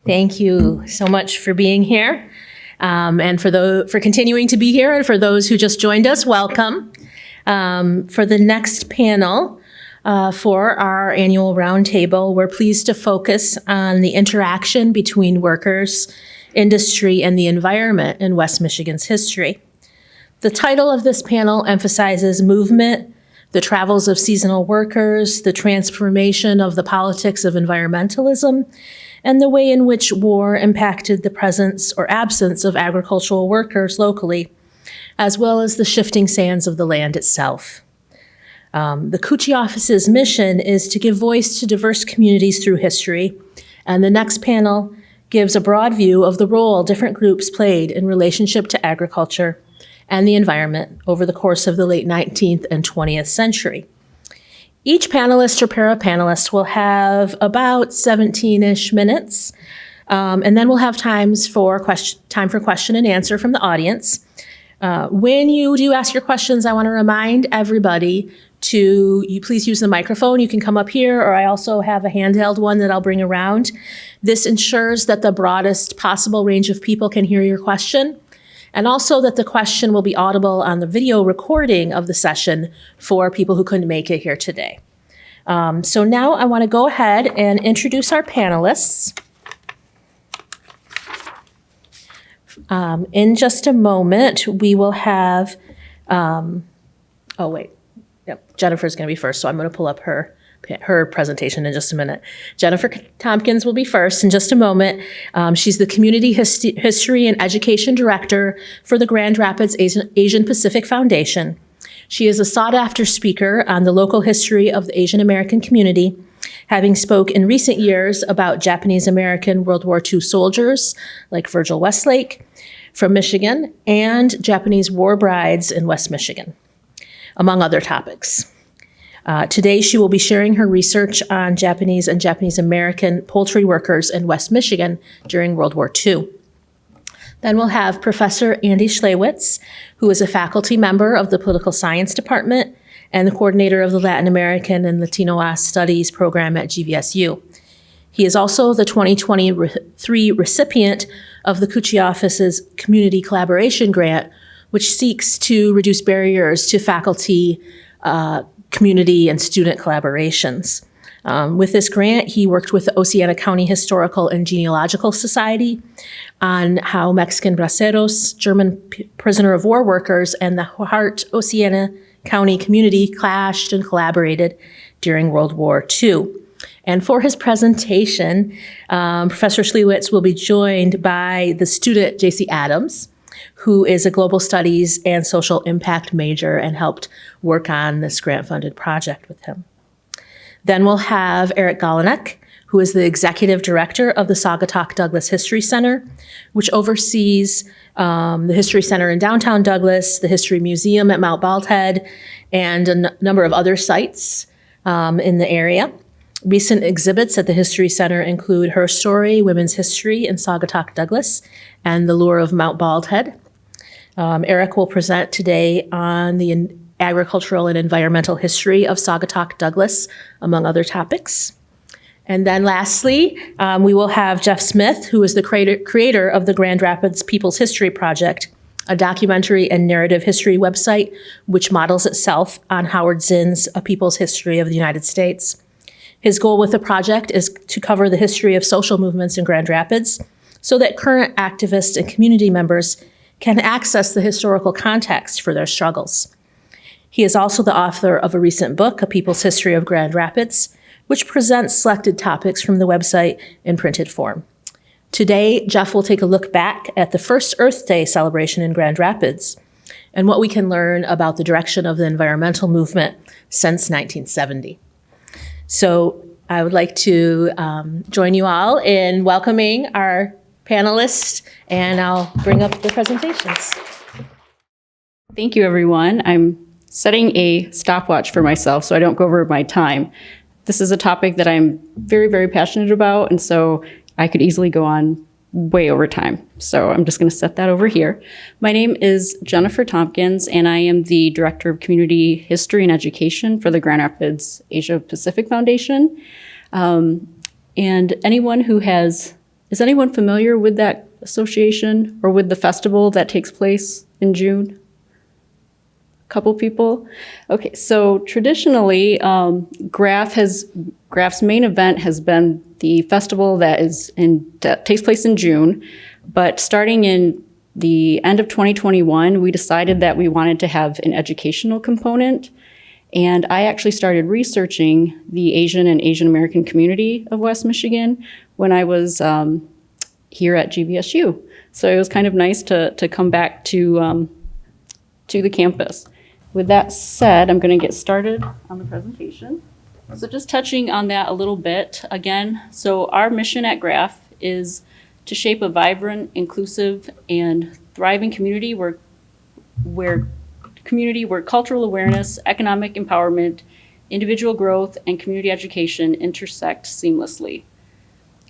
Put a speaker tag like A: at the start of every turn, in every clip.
A: Thank you so much for being here, and for continuing to be here, and for those who just joined us, welcome. For the next panel, for our annual roundtable, we're pleased to focus on the interaction between workers, industry, and the environment in West Michigan's history. The title of this panel emphasizes movement, the travels of seasonal workers, the transformation of the politics of environmentalism, and the way in which war impacted the presence or absence of agricultural workers locally, as well as the shifting sands of the land itself. The Kutsche office's mission is to give voice to diverse communities through history, and the next panel gives a broad view of the role different groups played in relationship to agriculture and the environment over the course of the late 19th and 20th century. Each panelist or para-panelist will have about 17-ish minutes, and then we'll have time for question and answer from the audience. When you do ask your questions, I want to remind everybody to please use the microphone. You can come up here, or I also have a handheld one that I'll bring around. This ensures that the broadest possible range of people can hear your question, and also that the question will be audible on the video recording of the session for people who couldn't make it here today. So now I want to go ahead and introduce our panelists. In just a moment, we will have, Jennifer's going to be first, so I'm going to pull up her presentation in just a minute. Jennifer Tompkins will be first in just a moment. She's the Community History and Education Director for the Grand Rapids Asian Pacific Foundation. She is a sought-after speaker on the local history of the Asian American community, having spoke in recent years about Japanese American World War II soldiers like Virgil Westlake from Michigan and Japanese war brides in West Michigan, among other topics. Today, she will be sharing her research on Japanese and Japanese American poultry workers in West Michigan during World War II. Then we'll have Professor Andy Schlewitz, who is a faculty member of the Political Science Department and the coordinator of the Latin American and Latino Studies program at GVSU. He is also the 2023 recipient of the Kutsche Office's Community Collaboration Grant, which seeks to reduce barriers to faculty, community, and student collaborations. With this grant, he worked with the Oceana County Historical and Genealogical Society on how Mexican braceros, German prisoner of war workers, and the Hart Oceana County community clashed and collaborated during World War II. And for his presentation, Professor Schlewitz will be joined by the student Jacey Adams, who is a global studies and social impact major and helped work on this grant-funded project with him. Then we'll have Eric Gollannek, who is the executive director of the Saugatuck-Douglas History Center, which oversees the History Center in downtown Douglas, the History Museum at Mount Baldhead, and a number of other sites in the area. Recent exhibits at the History Center include Her Story, Women's History in Saugatuck-Douglas, and The Lure of Mount Baldhead. Eric will present today on the agricultural and environmental history of Saugatuck-Douglas, among other topics. And then lastly, we will have Jeff Smith, who is the creator of the Grand Rapids People's History Project, a documentary and narrative history website which models itself on Howard Zinn's A People's History of the United States. His goal with the project is to cover the history of social movements in Grand Rapids so that current activists and community members can access the historical context for their struggles. He is also the author of a recent book, A People's History of Grand Rapids, which presents selected topics from the website in printed form. Today, Jeff will take a look back at the first Earth Day celebration in Grand Rapids and what we can learn about the direction of the environmental movement since 1970. So I would like to join you all in welcoming our panelists, and I'll bring up the presentations.
B: Thank you, everyone. I'm setting a stopwatch for myself so I don't go over my time. This is a topic that I'm very, very passionate about, and so I could easily go on way over time. So I'm just going to set that over here. My name is Jennifer Tompkins, and I am the Director of Community History and Education for the Grand Rapids Asia Pacific Foundation. And anyone who has Is anyone familiar with that association or with the festival that takes place in June? Couple people? Okay, so traditionally, Graph's main event has been the festival that takes place in June, but starting in the end of 2021, we decided that we wanted to have an educational component, and I actually started researching the Asian and Asian American community of West Michigan when I was here at GVSU. So it was kind of nice to come back to the campus. With that said, I'm going to get started on the presentation. So just touching on that a little bit again. So our mission at Graph is to shape a vibrant, inclusive, and thriving community where cultural awareness, economic empowerment, individual growth, and community education intersect seamlessly.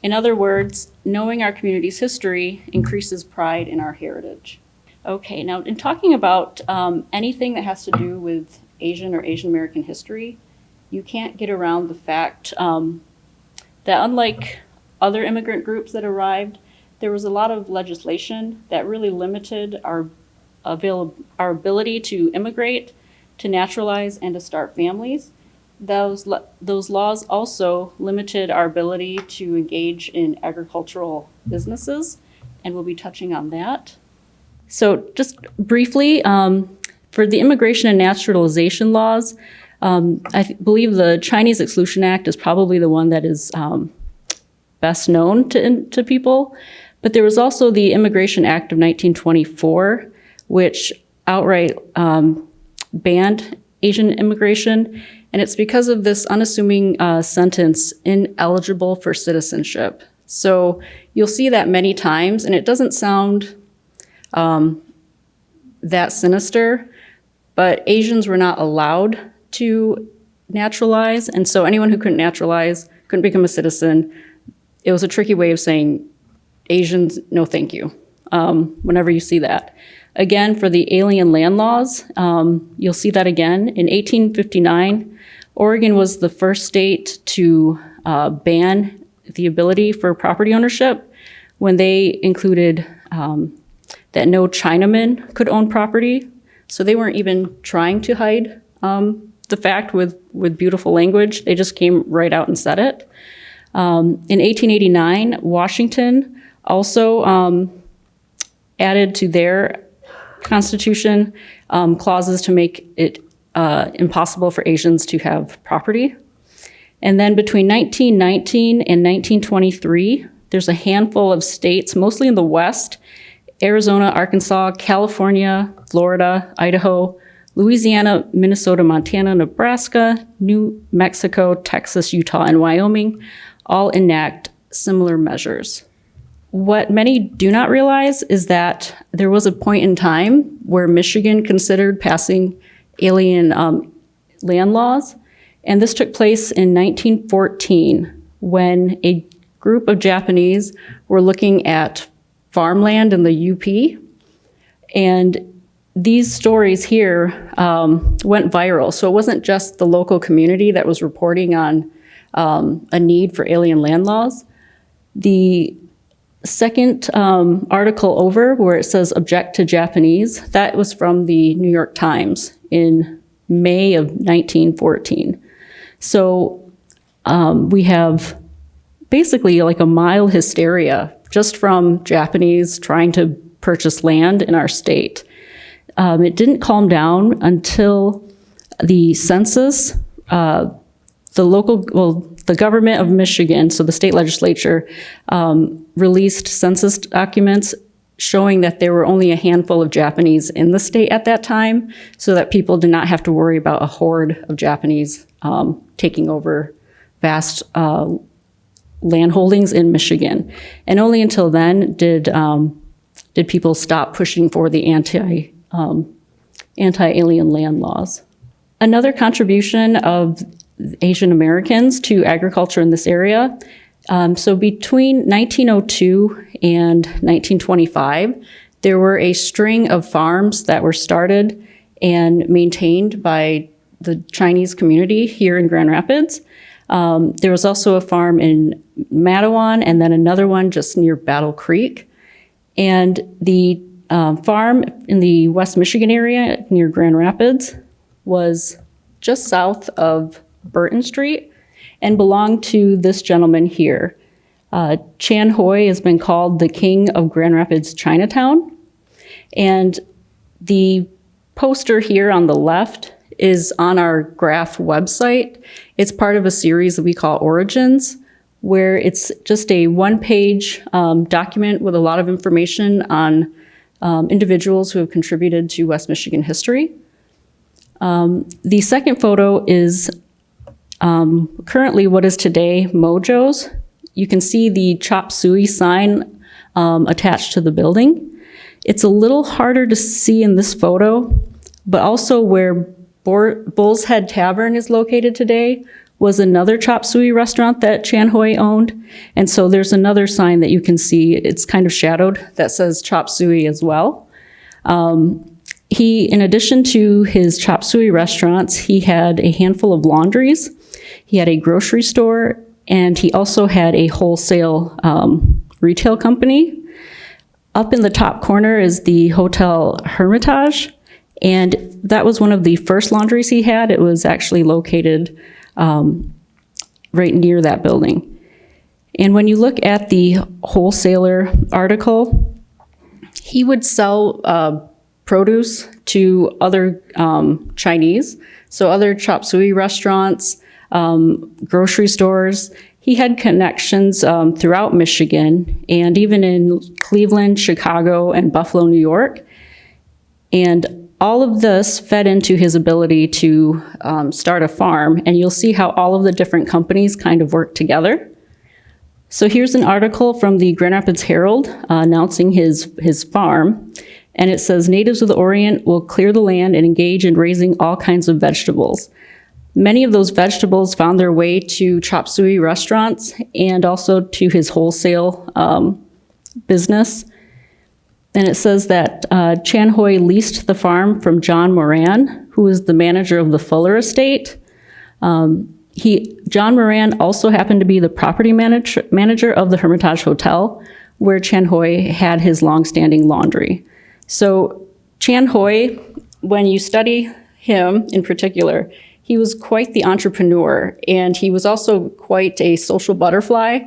B: In other words, knowing our community's history increases pride in our heritage. Okay, now in talking about anything that has to do with Asian or Asian American history, you can't get around the fact that unlike other immigrant groups that arrived, there was a lot of legislation that really limited our ability to immigrate, to naturalize, and to start families. Those laws also limited our ability to engage in agricultural businesses, and we'll be touching on that. So just briefly, for the immigration and naturalization laws, I believe the Chinese Exclusion Act is probably the one that is best known to people. But there was also the Immigration Act of 1924, which outright banned Asian immigration. And it's because of this unassuming sentence, ineligible for citizenship. So you'll see that many times, and it doesn't sound that sinister, but Asians were not allowed to naturalize. And so anyone who couldn't naturalize, couldn't become a citizen, it was a tricky way of saying, Asians, no thank you, whenever you see that. Again, for the alien land laws, you'll see that again. In 1859, Oregon was the first state to ban the ability for property ownership when they included that no Chinaman could own property. So they weren't even trying to hide the fact with beautiful language. They just came right out and said it. In 1889, Washington also added to their constitution clauses to make it impossible for Asians to have property. And then between 1919 and 1923, there's a handful of states, mostly in the West, Arizona, Arkansas, California, Florida, Idaho, Louisiana, Minnesota, Montana, Nebraska, New Mexico, Texas, Utah, and Wyoming all enact similar measures. What many do not realize is that there was a point in time where Michigan considered passing alien land laws, and this took place in 1914 when a group of Japanese were looking at farmland in the UP, and these stories here went viral. So it wasn't just the local community that was reporting on a need for alien land laws. The second article over where it says object to Japanese, that was from the New York Times in May of 1914. So we have basically like a mild hysteria just from Japanese trying to purchase land in our state. It didn't calm down until the census, the government of Michigan, so the state legislature, released census documents showing that there were only a handful of Japanese in the state at that time, so that people did not have to worry about a horde of Japanese taking over vast land holdings in Michigan. And only until then did people stop pushing for the anti-alien land laws. Another contribution of Asian Americans to agriculture in this area. So between 1902 and 1925, there were a string of farms that were started and maintained by the Chinese community here in Grand Rapids. There was also a farm in Mattawan and then another one just near Battle Creek. And the farm in the West Michigan area near Grand Rapids was just south of Burton Street and belonged to this gentleman here. Chan Hoi has been called the king of Grand Rapids Chinatown. And the poster here on the left is on our graph website. It's part of a series that we call Origins, where it's just a one-page document with a lot of information on individuals who have contributed to West Michigan history. The second photo is currently what is today Mojo's. You can see the chop suey sign attached to the building. It's a little harder to see in this photo, but also where Bull's Head Tavern is located today was another chop suey restaurant that Chan Hoi owned. And so there's another sign that you can see, it's kind of shadowed, that says chop suey as well. He, in addition to his chop suey restaurants, he had a handful of laundries, he had a grocery store, and he also had a wholesale retail company. Up in the top corner is the Hotel Hermitage, and that was one of the first laundries he had. It was actually located right near that building. And when you look at the wholesaler article, he would sell produce to other Chinese, so other chop suey restaurants, grocery stores. He had connections throughout Michigan and even in Cleveland, Chicago, and Buffalo, New York. And all of this fed into his ability to start a farm, and you'll see how all of the different companies kind of work together. So here's an article from the Grand Rapids Herald announcing his farm, and it says, "Natives of the Orient will clear the land and engage in raising all kinds of vegetables. Many of those vegetables found their way to chop suey restaurants and also to his wholesale business." And it says that Chan Hoi leased the farm from John Moran, who was the manager of the Fuller Estate. John Moran also happened to be the property manager of the Hermitage Hotel, where Chan Hoi had his longstanding laundry. So Chan Hoi, when you study him in particular, he was quite the entrepreneur, and he was also quite a social butterfly.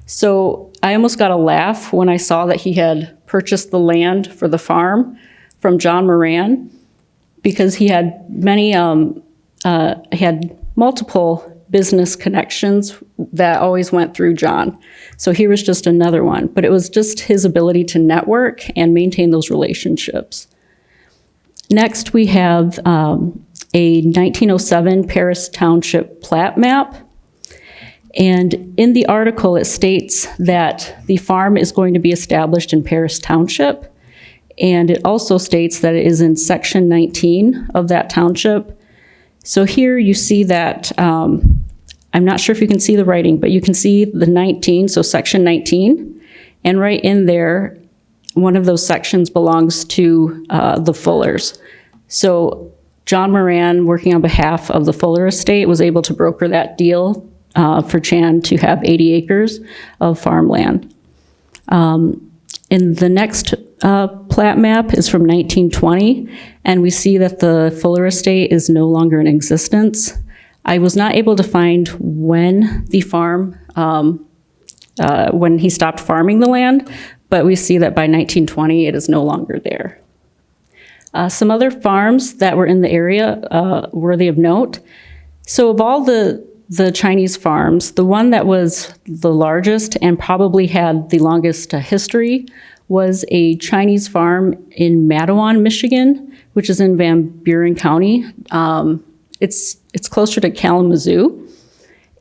B: So I almost got a laugh when I saw that he had purchased the land for the farm from John Moran, because he had multiple business connections that always went through John. So here was just another one, but it was just his ability to network and maintain those relationships. Next, we have a 1907 Paris Township plat map. And in the article, it states that the farm is going to be established in Paris Township. And it also states that it is in Section 19 of that township. So here you see that, I'm not sure if you can see the writing, but you can see the 19, so Section 19. And right in there, one of those sections belongs to the Fullers. So John Moran, working on behalf of the Fuller Estate, was able to broker that deal for Chan to have 80 acres of farmland. In the next plat map is from 1920, and we see that the Fuller Estate is no longer in existence. I was not able to find when the farm, when he stopped farming the land, but we see that by 1920 it is no longer there. Some other farms that were in the area worthy of note. So of all the Chinese farms, the one that was the largest and probably had the longest history was a Chinese farm in Mattawan, Michigan, which is in Van Buren County. It's closer to Kalamazoo.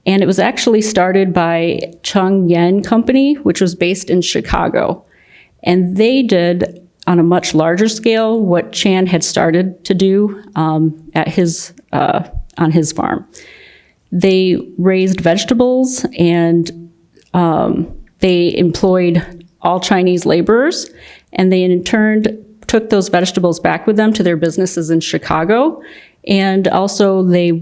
B: And it was actually started by Chung Yen Company, which was based in Chicago. And they did, on a much larger scale, what Chan had started to do on his farm. They raised vegetables, and they employed all Chinese laborers, and they in turn took those vegetables back with them to their businesses in Chicago, and also they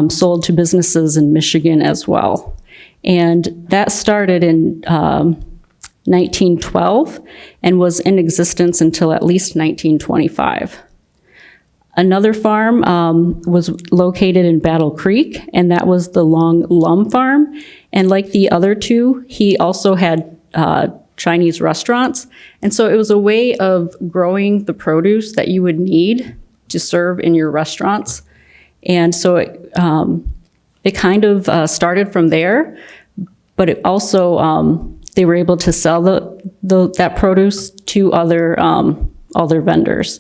B: sold to businesses in Michigan as well. And that started in 1912 and was in existence until at least 1925. Another farm was located in Battle Creek, and that was the Long Lum Farm. And like the other two, he also had Chinese restaurants. And so it was a way of growing the produce that you would need to serve in your restaurants. And so it kind of started from there, but it also, they were able to sell that produce to other vendors.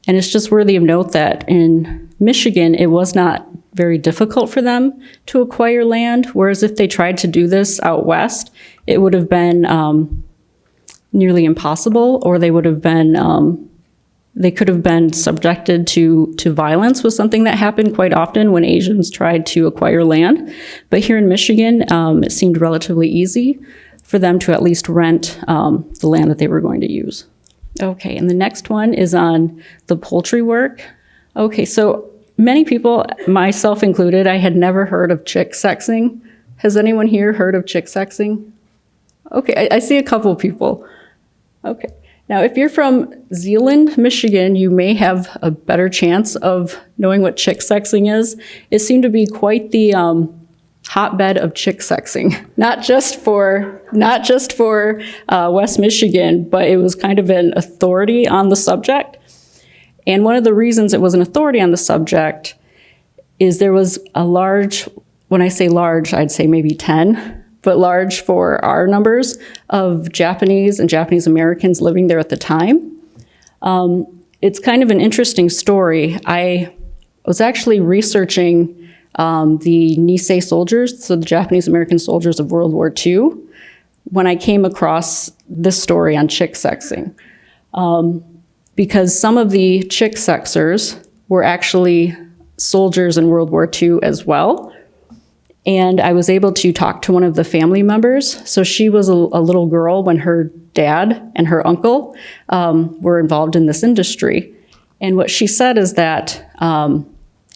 B: And it's just worthy of note that in Michigan, it was not very difficult for them to acquire land, whereas if they tried to do this out west, it would have been nearly impossible, or they would have been, they could have been subjected to violence, was something that happened quite often when Asians tried to acquire land. But here in Michigan, it seemed relatively easy for them to at least rent the land that they were going to use. Okay, and the next one is on the poultry work. Okay, so many people, myself included, I had never heard of chick sexing. Has anyone here heard of chick sexing? Okay, I see a couple of people. Okay, now if you're from Zeeland, Michigan, you may have a better chance of knowing what chick sexing is. It seemed to be quite the hotbed of chick sexing, not just for West Michigan, but it was kind of an authority on the subject. And one of the reasons it was an authority on the subject is there was a large, when I say large, I'd say maybe 10, but large for our numbers, of Japanese and Japanese Americans living there at the time. It's kind of an interesting story. I was actually researching the Nisei soldiers, so the Japanese American soldiers of World War II, when I came across this story on chick sexing. Because some of the chick sexers were actually soldiers in World War II as well. And I was able to talk to one of the family members. So she was a little girl when her dad and her uncle were involved in this industry. And what she said is that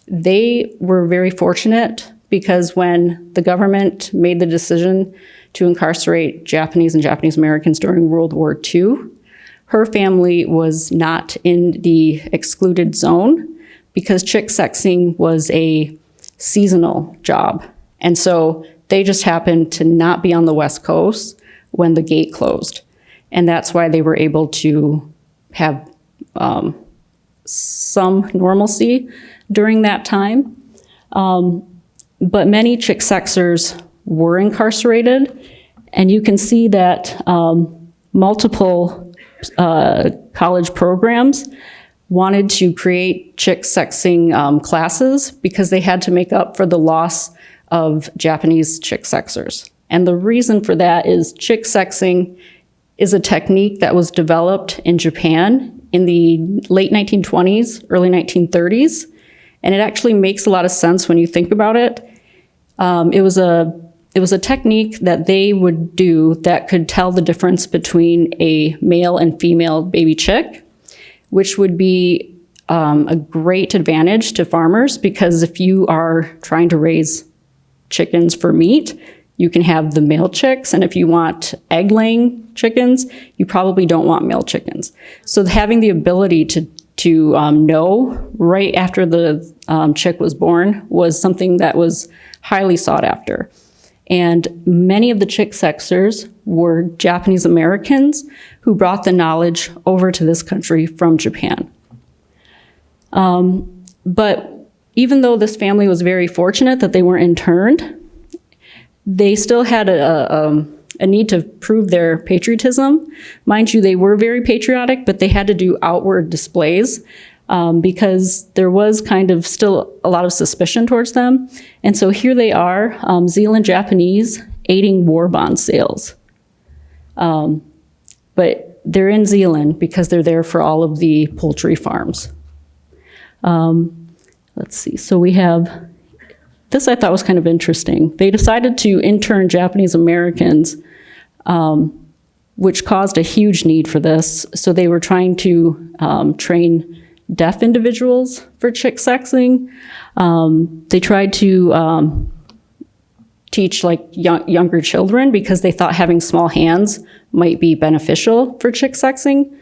B: they were very fortunate because when the government made the decision to incarcerate Japanese and Japanese Americans during World War II, her family was not in the excluded zone because chick sexing was a seasonal job. And so they just happened to not be on the West Coast when the gate closed. And that's why they were able to have some normalcy during that time. But many chick sexers were incarcerated, and you can see that multiple college programs wanted to create chick sexing classes because they had to make up for the loss of Japanese chick sexers. And the reason for that is chick sexing is a technique that was developed in Japan in the late 1920s, early 1930s. And it actually makes a lot of sense when you think about it. It was a technique that they would do that could tell the difference between a male and female baby chick, which would be a great advantage to farmers because if you are trying to raise chickens for meat, you can have the male chicks, and if you want egg-laying chickens, you probably don't want male chickens. So having the ability to know right after the chick was born was something that was highly sought after. And many of the chick sexers were Japanese Americans who brought the knowledge over to this country from Japan. But even though this family was very fortunate that they weren't interned, they still had a need to prove their patriotism. Mind you, they were very patriotic, but they had to do outward displays because there was kind of still a lot of suspicion towards them. And so here they are, Zeeland Japanese aiding war bond sales. But they're in Zeeland because they're there for all of the poultry farms. Let's see, so we have, this I thought was kind of interesting. They decided to intern Japanese Americans which caused a huge need for this. So they were trying to train deaf individuals for chick sexing. They tried to teach like younger children because they thought having small hands might be beneficial for chick sexing,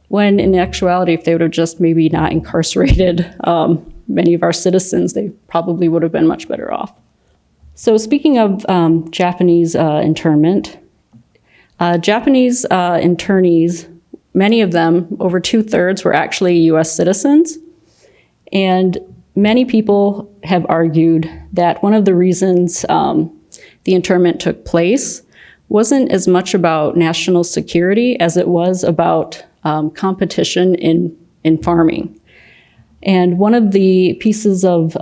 B: when in actuality, if they would have just maybe not incarcerated many of our citizens, they probably would have been much better off. So speaking of Japanese internment, Japanese internees, many of them, over 2/3, were actually US citizens. And many people have argued that one of the reasons the internment took place wasn't as much about national security as it was about competition in farming. And one of the pieces of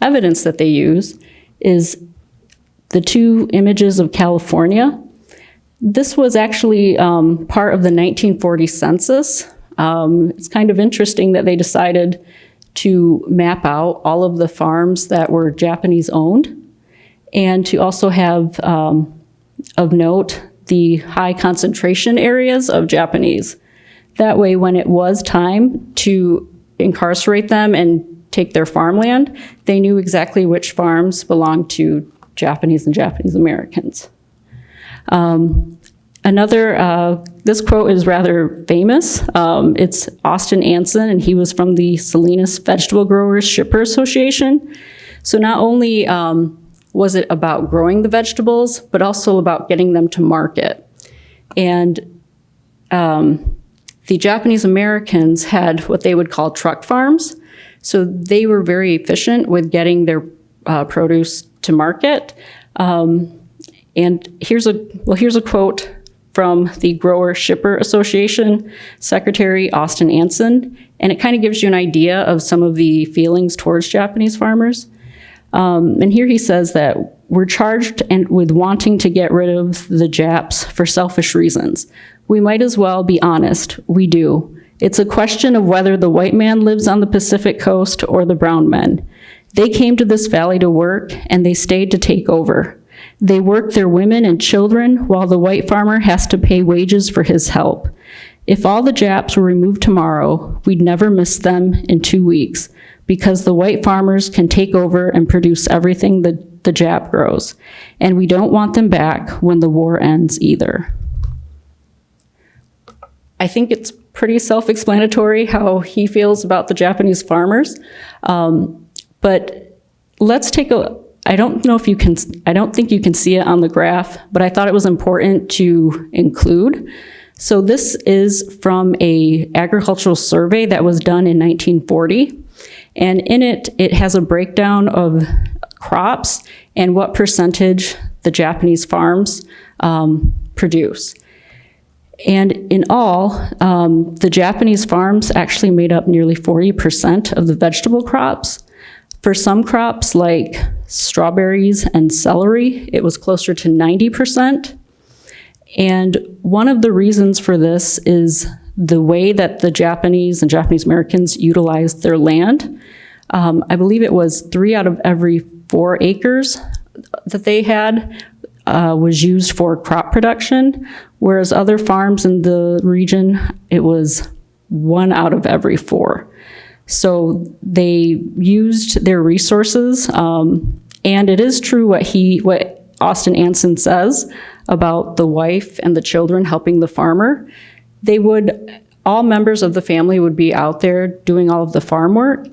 B: evidence that they use is the two images of California. This was actually part of the 1940 census. It's kind of interesting that they decided to map out all of the farms that were Japanese owned, and to also have, of note, the high concentration areas of Japanese. That way, when it was time to incarcerate them and take their farmland, they knew exactly which farms belonged to Japanese and Japanese Americans. This quote is rather famous. It's Austin Anson, and he was from the Salinas Vegetable Growers Shipper Association. So not only was it about growing the vegetables, but also about getting them to market. And the Japanese Americans had what they would call truck farms. So they were very efficient with getting their produce to market. And here's a quote from the Grower Shipper Association Secretary Austin Anson, and it kind of gives you an idea of some of the feelings towards Japanese farmers. And here he says that we're charged with wanting to get rid of the Japs for selfish reasons. We might as well be honest, we do. It's a question of whether the white man lives on the Pacific coast or the brown men. They came to this valley to work, and they stayed to take over. They work their women and children while the white farmer has to pay wages for his help. If all the Japs were removed tomorrow, we'd never miss them in 2 weeks, because the white farmers can take over and produce everything the Jap grows. And we don't want them back when the war ends either. I think it's pretty self-explanatory how he feels about the Japanese farmers. But let's take I don't think you can see it on the graph, but I thought it was important to include. So this is from a agricultural survey that was done in 1940. And in it, it has a breakdown of crops and what percentage the Japanese farms produce. And in all, the Japanese farms actually made up nearly 40% of the vegetable crops. For some crops like strawberries and celery, it was closer to 90%. And one of the reasons for this is the way that the Japanese and Japanese Americans utilized their land. I believe it was 3 out of every 4 acres that they had was used for crop production, whereas other farms in the region, it was 1 out of every 4. So they used their resources, and it is true what Austin Anson says about the wife and the children helping the farmer. All members of the family would be out there doing all of the farm work,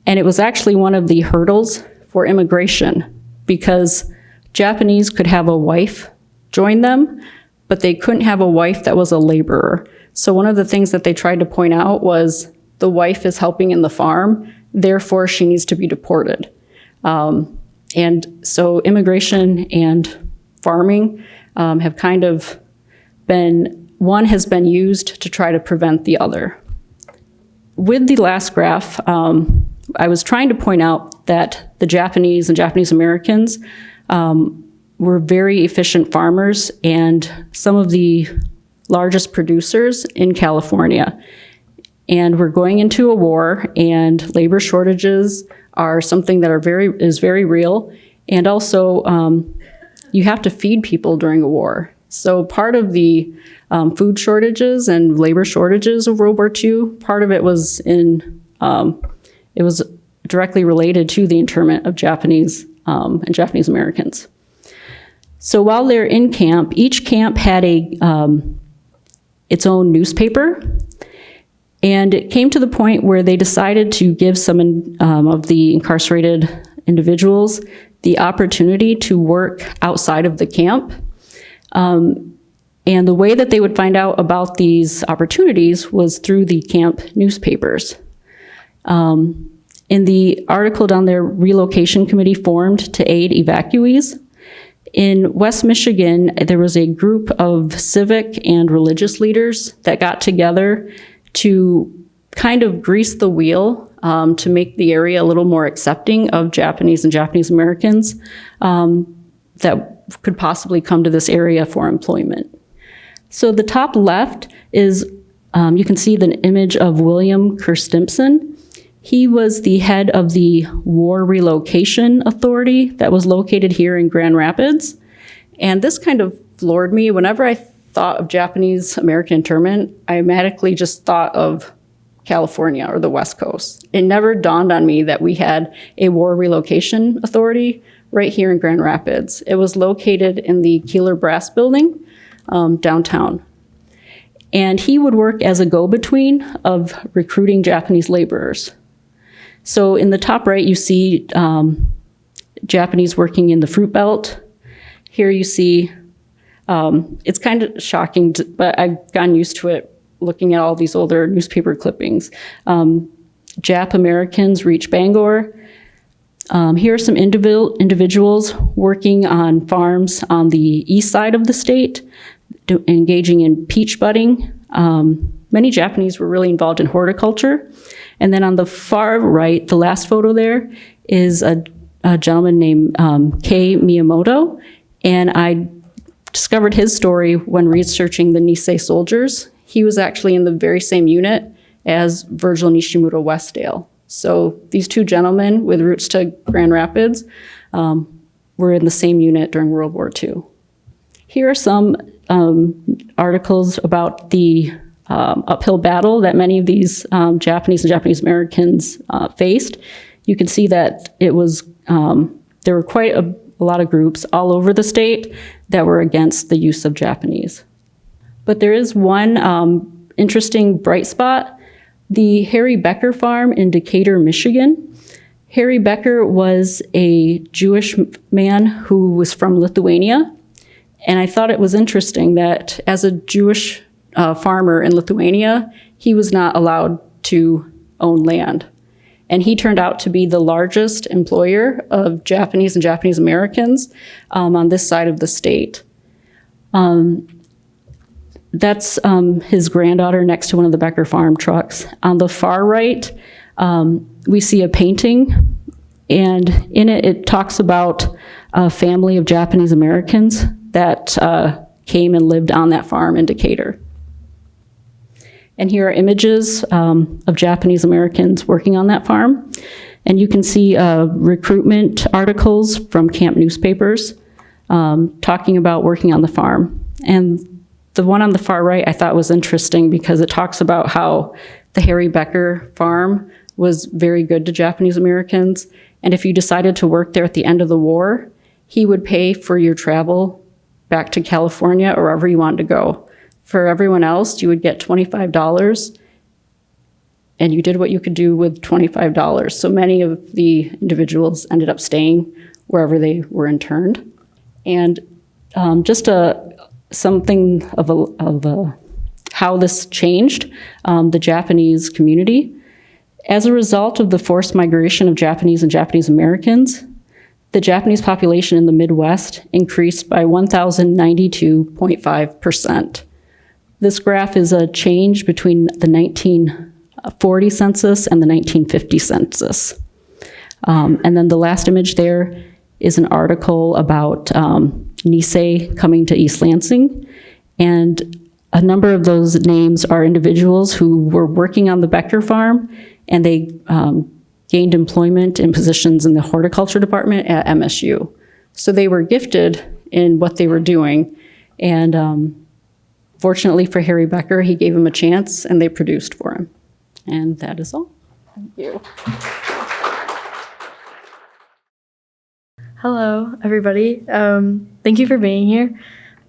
B: and it was actually one of the hurdles for immigration, because Japanese could have a wife join them, but they couldn't have a wife that was a laborer. So one of the things that they tried to point out was the wife is helping in the farm, therefore she needs to be deported. And so immigration and farming have kind of one has been used to try to prevent the other. With the last graph, I was trying to point out that the Japanese and Japanese Americans were very efficient farmers and some of the largest producers in California. And we're going into a war, and labor shortages are something that is very real. And also, you have to feed people during a war. So part of the food shortages and labor shortages of World War II, part of it was it was directly related to the internment of Japanese and Japanese Americans. So while they're in camp, each camp had its own newspaper. And it came to the point where they decided to give some of the incarcerated individuals the opportunity to work outside of the camp. And the way that they would find out about these opportunities was through the camp newspapers. In the article down there, relocation committee formed to aid evacuees. In West Michigan, there was a group of civic and religious leaders that got together to kind of grease the wheel to make the area a little more accepting of Japanese and Japanese Americans that could possibly come to this area for employment. So the top left is, you can see the image of William Kerstimpson. He was the head of the War Relocation Authority that was located here in Grand Rapids. And this kind of floored me. Whenever I thought of Japanese American internment, I automatically just thought of California or the West Coast. It never dawned on me that we had a War Relocation Authority right here in Grand Rapids. It was located in the Keeler Brass Building downtown. And he would work as a go-between of recruiting Japanese laborers. So in the top right, you see Japanese working in the fruit belt. Here you see, it's kind of shocking, but I've gotten used to it looking at all these older newspaper clippings. Jap Americans reach Bangor. Here are some individuals working on farms on the east side of the state, engaging in peach budding. Many Japanese were really involved in horticulture. And then on the far right, the last photo there, is a gentleman named Kei Miyamoto. And I discovered his story when researching the Nisei soldiers. He was actually in the very same unit as Virgil Nishimura Westdale. So these two gentlemen with roots to Grand Rapids were in the same unit during World War II. Here are some articles about the uphill battle that many of these Japanese and Japanese Americans faced. You can see that it was, there were quite a lot of groups all over the state that were against the use of Japanese. But there is one interesting bright spot, the Harry Becker farm in Decatur, Michigan. Harry Becker was a Jewish man who was from Lithuania. And I thought it was interesting that as a Jewish farmer in Lithuania, he was not allowed to own land. And he turned out to be the largest employer of Japanese and Japanese Americans on this side of the state. That's his granddaughter next to one of the Becker farm trucks. On the far right, we see a painting, and in it, it talks about a family of Japanese Americans that came and lived on that farm in Decatur. And here are images of Japanese Americans working on that farm. And you can see recruitment articles from camp newspapers talking about working on the farm. And the one on the far right I thought was interesting because it talks about how the Harry Becker farm was very good to Japanese Americans. And if you decided to work there at the end of the war, he would pay for your travel back to California or wherever you wanted to go. For everyone else, you would get $25, and you did what you could do with $25. So many of the individuals ended up staying wherever they were interned. And just something of how this changed the Japanese community. As a result of the forced migration of Japanese and Japanese Americans, the Japanese population in the Midwest increased by 1,092.5%. This graph is a change between the 1940 census and the 1950 census. And then the last image there is an article about Nisei coming to East Lansing. And a number of those names are individuals who were working on the Becker farm, and they gained employment in positions in the horticulture department at MSU. So they were gifted in what they were doing. And fortunately for Harry Becker, he gave him a chance and they produced for him. And that is all. Thank you.
C: Hello, everybody. Thank you for being here.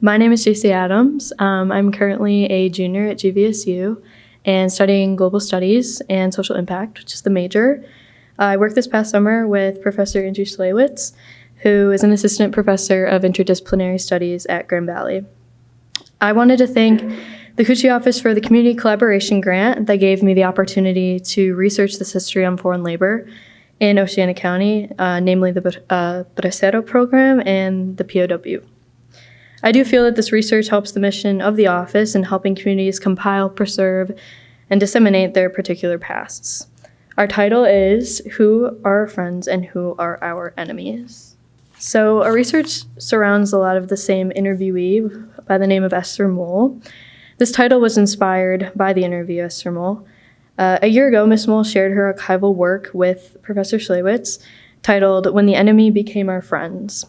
C: My name is Jacey Adams. I'm currently a junior at GVSU and studying global studies and social impact, which is the major. I worked this past summer with Professor Schlewitz, who is an assistant professor of interdisciplinary studies at Grand Valley. I wanted to thank the Kutsche office for the community collaboration grant that gave me the opportunity to research this history on foreign labor in Oceana County, namely the Bracero program and the POW. I do feel that this research helps the mission of the office in helping communities compile, preserve, and disseminate their particular pasts. Our title is Who Are Our Friends and Who Are Our Enemies? So our research surrounds a lot of the same interviewee by the name of Esther Mole. This title was inspired by the interview Esther Mole. A year ago, Ms. Mole shared her archival work with Professor Schlewitz titled When the Enemy Became Our Friends.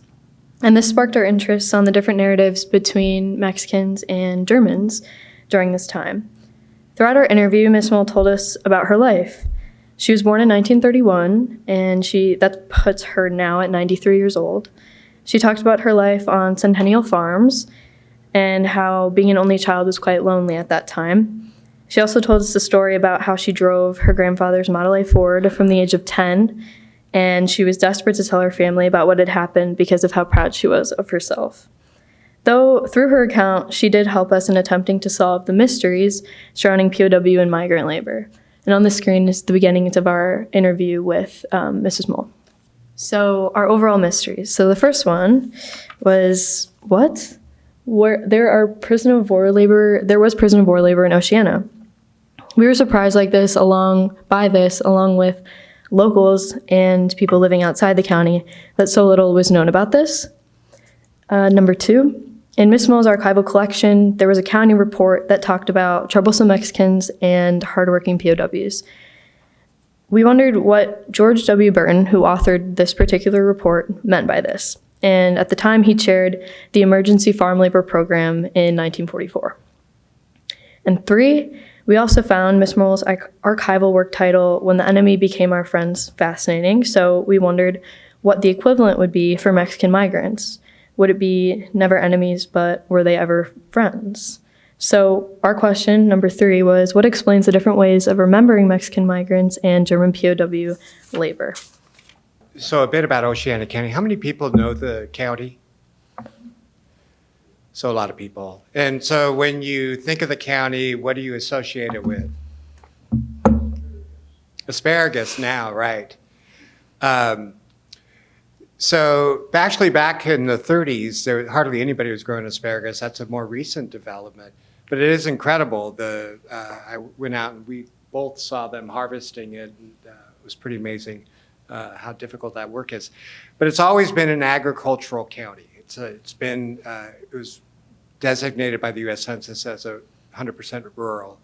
C: And this sparked our interest on the different narratives between Mexicans and Germans during this time. Throughout our interview, Ms. Mole told us about her life. She was born in 1931, and that puts her now at 93 years old. She talked about her life on Centennial Farms and how being an only child was quite lonely at that time. She also told us a story about how she drove her grandfather's Model A Ford from the age of 10, and she was desperate to tell her family about what had happened because of how proud she was of herself. Though, through her account, she did help us in attempting to solve the mysteries surrounding POW and migrant labor. And on the screen is the beginnings of our interview with Mrs. Mole. So, our overall mysteries. So the first one was, there was prison of war labor in Oceana. We were surprised along with locals and people living outside the county that so little was known about this. Number two, in Ms. Mole's archival collection, there was a county report that talked about troublesome Mexicans and hardworking POWs. We wondered what George W. Burton, who authored this particular report, meant by this. And at the time, he chaired the Emergency Farm Labor Program in 1944. And three, we also found Ms. Mole's archival work title, When the Enemy Became Our Friends, fascinating. So we wondered what the equivalent would be for Mexican migrants. Would it be never enemies, but were they ever friends? So our question, number three, was what explains the different ways of remembering Mexican migrants and German POW labor?
D: So a bit about Oceana County. How many people know the county? So a lot of people. And so when you think of the county, what do you associate it with? Asparagus now, right. So actually back in the 30s, there hardly anybody was growing asparagus. That's a more recent development. But it is incredible. I went out and we both saw them harvesting it. And, it was pretty amazing how difficult that work is. But it's always been an agricultural county. It was designated by the U.S. Census as 100% rural.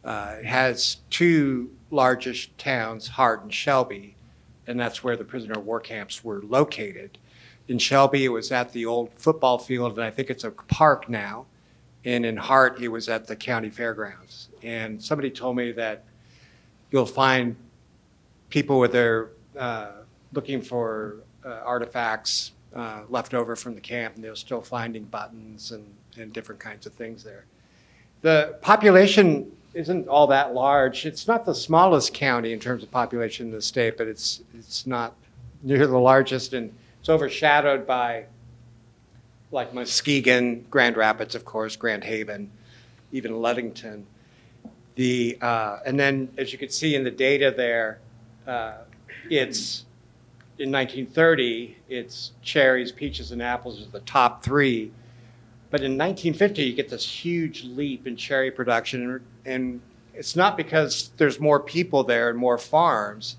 D: It has two largest towns, Hart and Shelby, and that's where the prisoner of war camps were located. In Shelby, it was at the old football field, and I think it's a park now. And in Hart, it was at the county fairgrounds. And somebody told me that you'll find people with their looking for artifacts left over from the camp, and they're still finding buttons and different kinds of things there. The population isn't all that large. It's not the smallest county in terms of population in the state, but it's not near the largest, and it's overshadowed by like Muskegon, Grand Rapids, of course, Grand Haven, even Ludington. And then, as you can see in the data there, it's in 1930, it's cherries, peaches, and apples are the top three. But in 1950, you get this huge leap in cherry production, and it's not because there's more people there and more farms.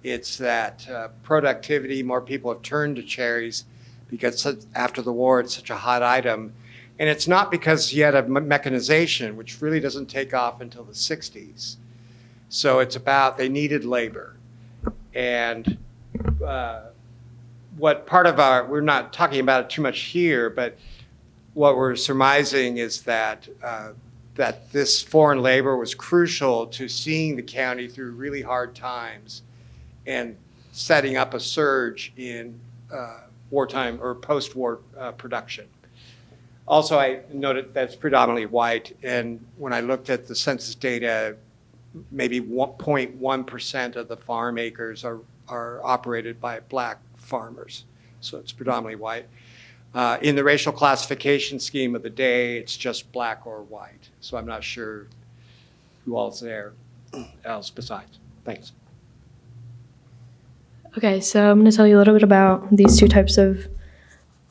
D: It's that productivity, more people have turned to cherries because after the war, it's such a hot item. And it's not because you had a mechanization, which really doesn't take off until the 60s. So it's about they needed labor. And we're not talking about it too much here, but what we're surmising is that that this foreign labor was crucial to seeing the county through really hard times and setting up a surge in wartime or post-war production. Also, I noted that's predominantly white, and when I looked at the census data, maybe 0.1% of the farm acres are operated by black farmers, so it's predominantly white. In the racial classification scheme of the day, it's just black or white, so I'm not sure who else besides. Thanks.
C: Okay, so I'm going to tell you a little bit about these two types of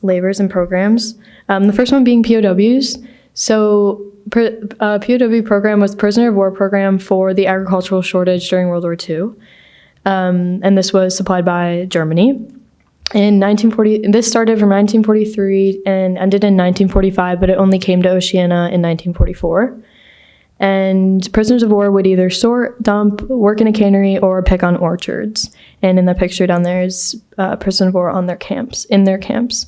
C: labors and programs. The first one being POWs. So POW program was prisoner of war program for the agricultural shortage during World War II. And this was supplied by Germany. In 1940, this started from 1943 and ended in 1945, but it only came to Oceania in 1944. And prisoners of war would either sort, dump, work in a cannery, or pick on orchards. And in the picture down there is prisoners of war on their camps, in their camps.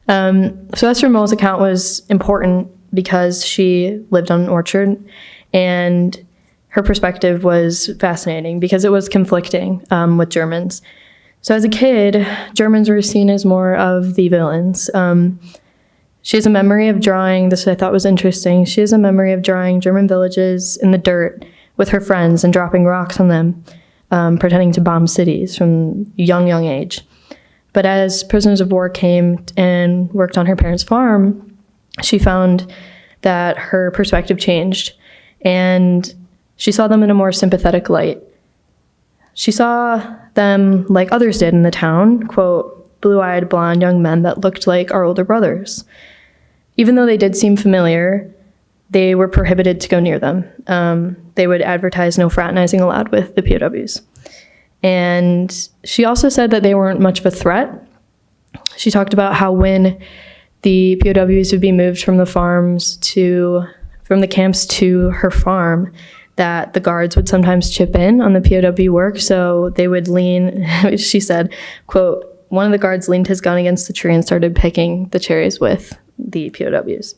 C: So Esther Moll's account was important because she lived on an orchard, and her perspective was fascinating because it was conflicting with Germans. So as a kid, Germans were seen as more of the villains. She has a memory of drawing, this I thought was interesting, she has a memory of drawing German villages in the dirt with her friends and dropping rocks on them, pretending to bomb cities from a young age. But as prisoners of war came and worked on her parents' farm, she found that her perspective changed, and she saw them in a more sympathetic light. She saw them like others did in the town, quote, blue-eyed, blonde young men that looked like our older brothers. Even though they did seem familiar, they were prohibited to go near them. They would advertise no fraternizing allowed with the POWs. And she also said that they weren't much of a threat. She talked about how when the POWs would be moved from the camps to her farm, that the guards would sometimes chip in on the POW work. So they would lean, she said, quote, one of the guards leaned his gun against the tree and started picking the cherries with the POWs.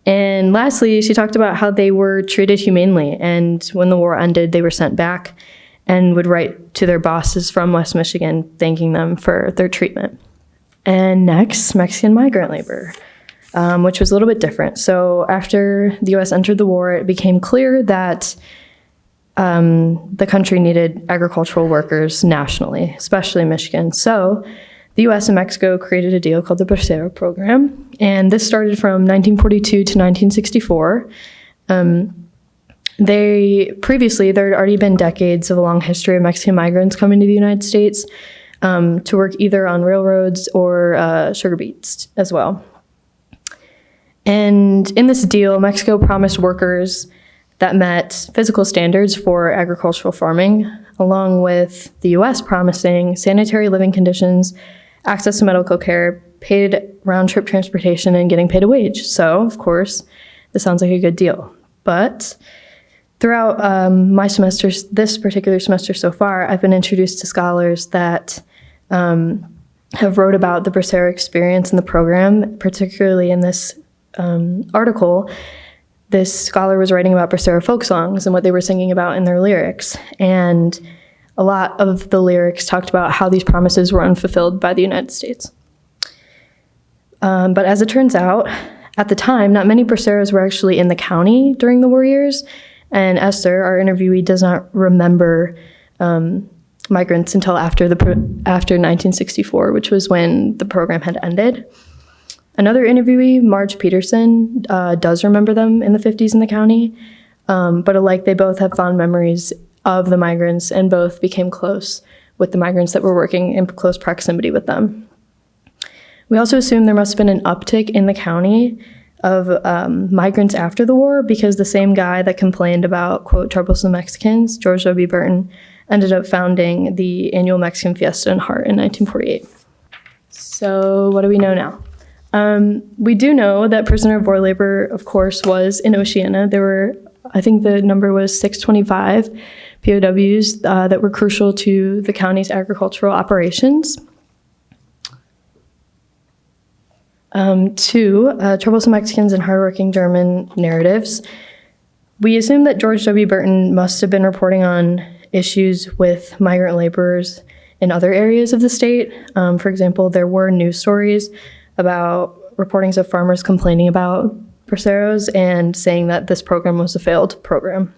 C: And lastly, she talked about how they were treated humanely. And when the war ended, they were sent back and would write to their bosses from West Michigan, thanking them for their treatment. And next, Mexican migrant labor, which was a little bit different. So after the U.S. entered the war, it became clear that the country needed agricultural workers nationally, especially in Michigan. So the U.S. and Mexico created a deal called the Bracero Program, and this started from 1942 to 1964. There had already been decades of a long history of Mexican migrants coming to the United States to work either on railroads or sugar beets as well. And in this deal, Mexico promised workers that met physical standards for agricultural farming, along with the U.S. promising sanitary living conditions, access to medical care, paid round-trip transportation, and getting paid a wage. So, of course, this sounds like a good deal. But throughout my semesters, this particular semester so far, I've been introduced to scholars that have wrote about the Bracero experience in the program, particularly in this article. This scholar was writing about Bracero folk songs and what they were singing about in their lyrics. And a lot of the lyrics talked about how these promises were unfulfilled by the United States. But as it turns out, at the time, not many Braceros were actually in the county during the war years. And Esther, our interviewee, does not remember migrants until after 1964, which was when the program had ended. Another interviewee, Marge Peterson, does remember them in the 50s in the county, but alike they both have fond memories of the migrants and both became close with the migrants that were working in close proximity with them. We also assume there must have been an uptick in the county of migrants after the war because the same guy that complained about, quote, troublesome Mexicans, George W. Burton, ended up founding the annual Mexican Fiesta in Hart in 1948. So what do we know now? We do know that prisoner of war labor, of course, was in Oceania. There were, I think the number was 625 POWs that were crucial to the county's agricultural operations. Two, troublesome Mexicans and hardworking German narratives. We assume that George W. Burton must have been reporting on issues with migrant laborers in other areas of the state. For example, there were news stories about reportings of farmers complaining about braceros and saying that this program was a failed program.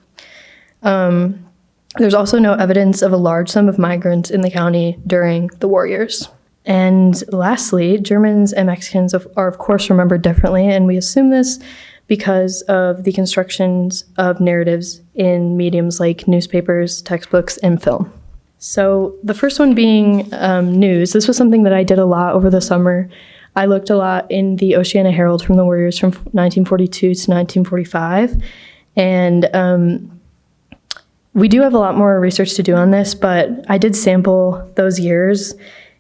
C: There's also no evidence of a large sum of migrants in the county during the war years. And lastly, Germans and Mexicans are of course remembered differently, and we assume this because of the constructions of narratives in mediums like newspapers, textbooks, and film. So the first one being news. This was something that I did a lot over the summer. I looked a lot in the Oceana Herald from the war years from 1942 to 1945. And we do have a lot more research to do on this, but I did sample those years,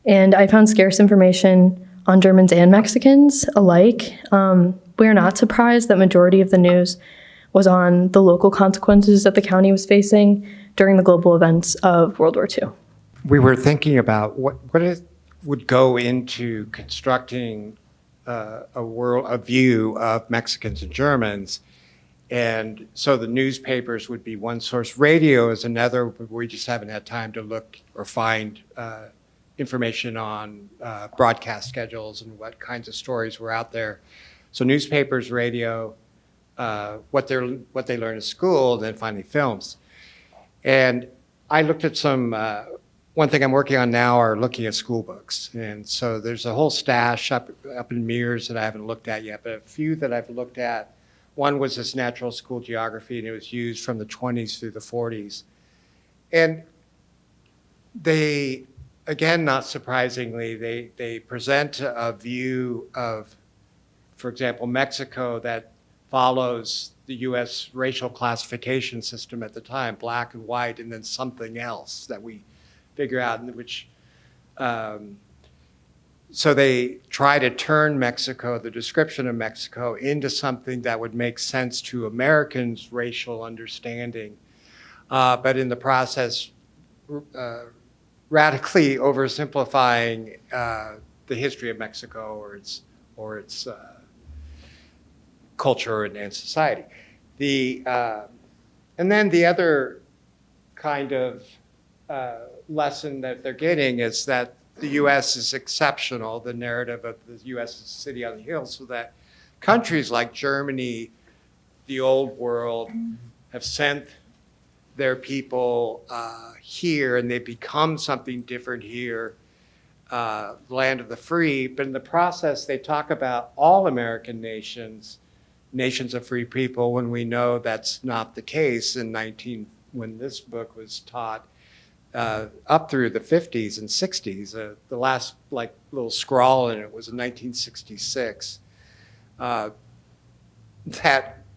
C: and I found scarce information on Germans and Mexicans alike. We are not surprised that majority of the news was on the local consequences that the county was facing during the global events of World War II.
D: We were thinking about what would go into constructing a view of Mexicans and Germans. And so the newspapers would be one source. Radio is another, but we just haven't had time to look or find information on broadcast schedules and what kinds of stories were out there. So newspapers, radio, what they learn in school, and then finally films. And I looked at some, one thing I'm working on now are looking at school books. And so there's a whole stash up in Mears that I haven't looked at yet, but a few that I've looked at. One was this natural school geography, and it was used from the 20s through the 40s. And they, again, not surprisingly, they present a view of, for example, Mexico that follows the US racial classification system at the time, black and white, and then something else that we figure out, in which, so they try to turn Mexico, the description of Mexico, into something that would make sense to Americans' racial understanding, but in the process, radically oversimplifying the history of Mexico or its culture and society. And then the other kind of lesson that they're getting is that the U.S. is exceptional, the narrative of the U.S. is a city on the hill, so that countries like Germany, the old world, have sent their people here, and they become something different here, land of the free. But in the process, they talk about all American nations of free people, when we know that's not the case when this book was taught. Up through the 50s and 60s. The last little scrawl in it was in 1966. That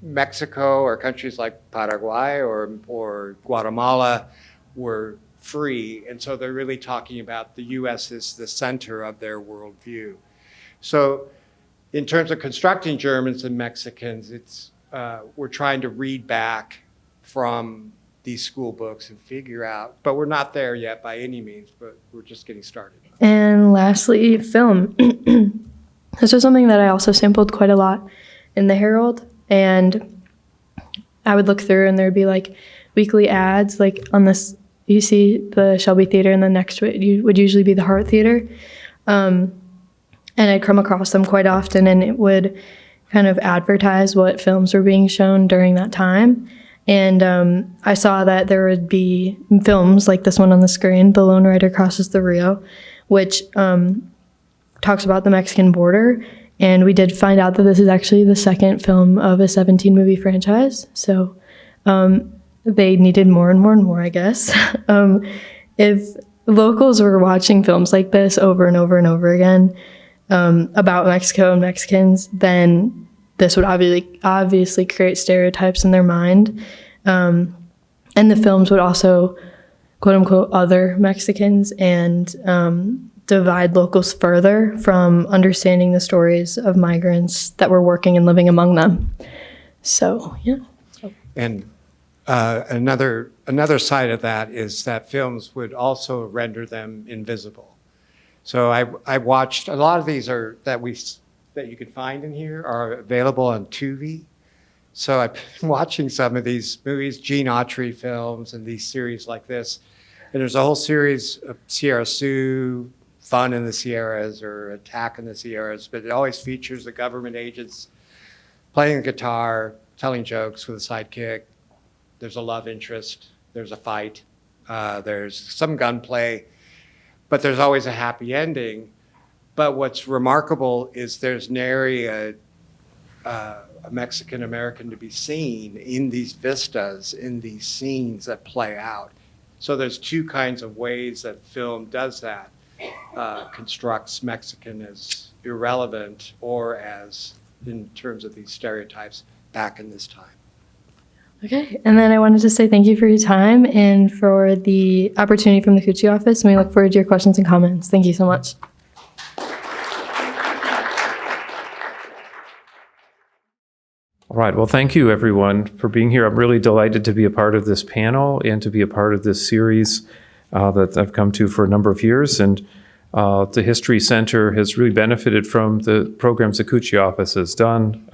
D: Mexico or countries like Paraguay or Guatemala were free, and so they're really talking about the U.S. as the center of their worldview. So in terms of constructing Germans and Mexicans, we're trying to read back from these school books and figure out, but we're not there yet by any means, but we're just getting started.
C: And lastly, film. This was something that I also sampled quite a lot in the Herald, and I would look through and there'd be weekly ads, on this, you see the Shelby Theater, and then next to it would usually be the Hart Theater. And I'd come across them quite often, and it would kind of advertise what films were being shown during that time. And I saw that there would be films like this one on the screen, The Lone Rider Crosses the Rio, which talks about the Mexican border. And we did find out that this is actually the second film of a 17-movie franchise. So they needed more and more and more, I guess. If locals were watching films like this over and over and over again about Mexico and Mexicans, then this would obviously create stereotypes in their mind. And the films would also, quote unquote, other Mexicans and divide locals further from understanding the stories of migrants that were working and living among them. So, yeah.
D: And another side of that is that films would also render them invisible. So I watched, a lot of these that we that you can find in here are available on Tubi. So I've been watching some of these movies, Gene Autry films, and these series like this. And there's a whole series of Sierra Sioux, Fun in the Sierras or Attack in the Sierras, but it always features the government agents playing the guitar, telling jokes with a sidekick. There's a love interest. There's a fight. There's some gunplay, but there's always a happy ending. But what's remarkable is there's nary a Mexican American to be seen in these vistas, in these scenes that play out. So there's two kinds of ways that film does that, constructs Mexican as irrelevant or as, in terms of these stereotypes, back in this time.
C: Okay, and then I wanted to say thank you for your time and for the opportunity from the Kutsche office, and we look forward to your questions and comments. Thank you so much.
E: All right. Well, thank you, everyone, for being here. I'm really delighted to be a part of this panel and to be a part of this series that I've come to for a number of years. And the History Center has really benefited from the programs the Kutsche office has done.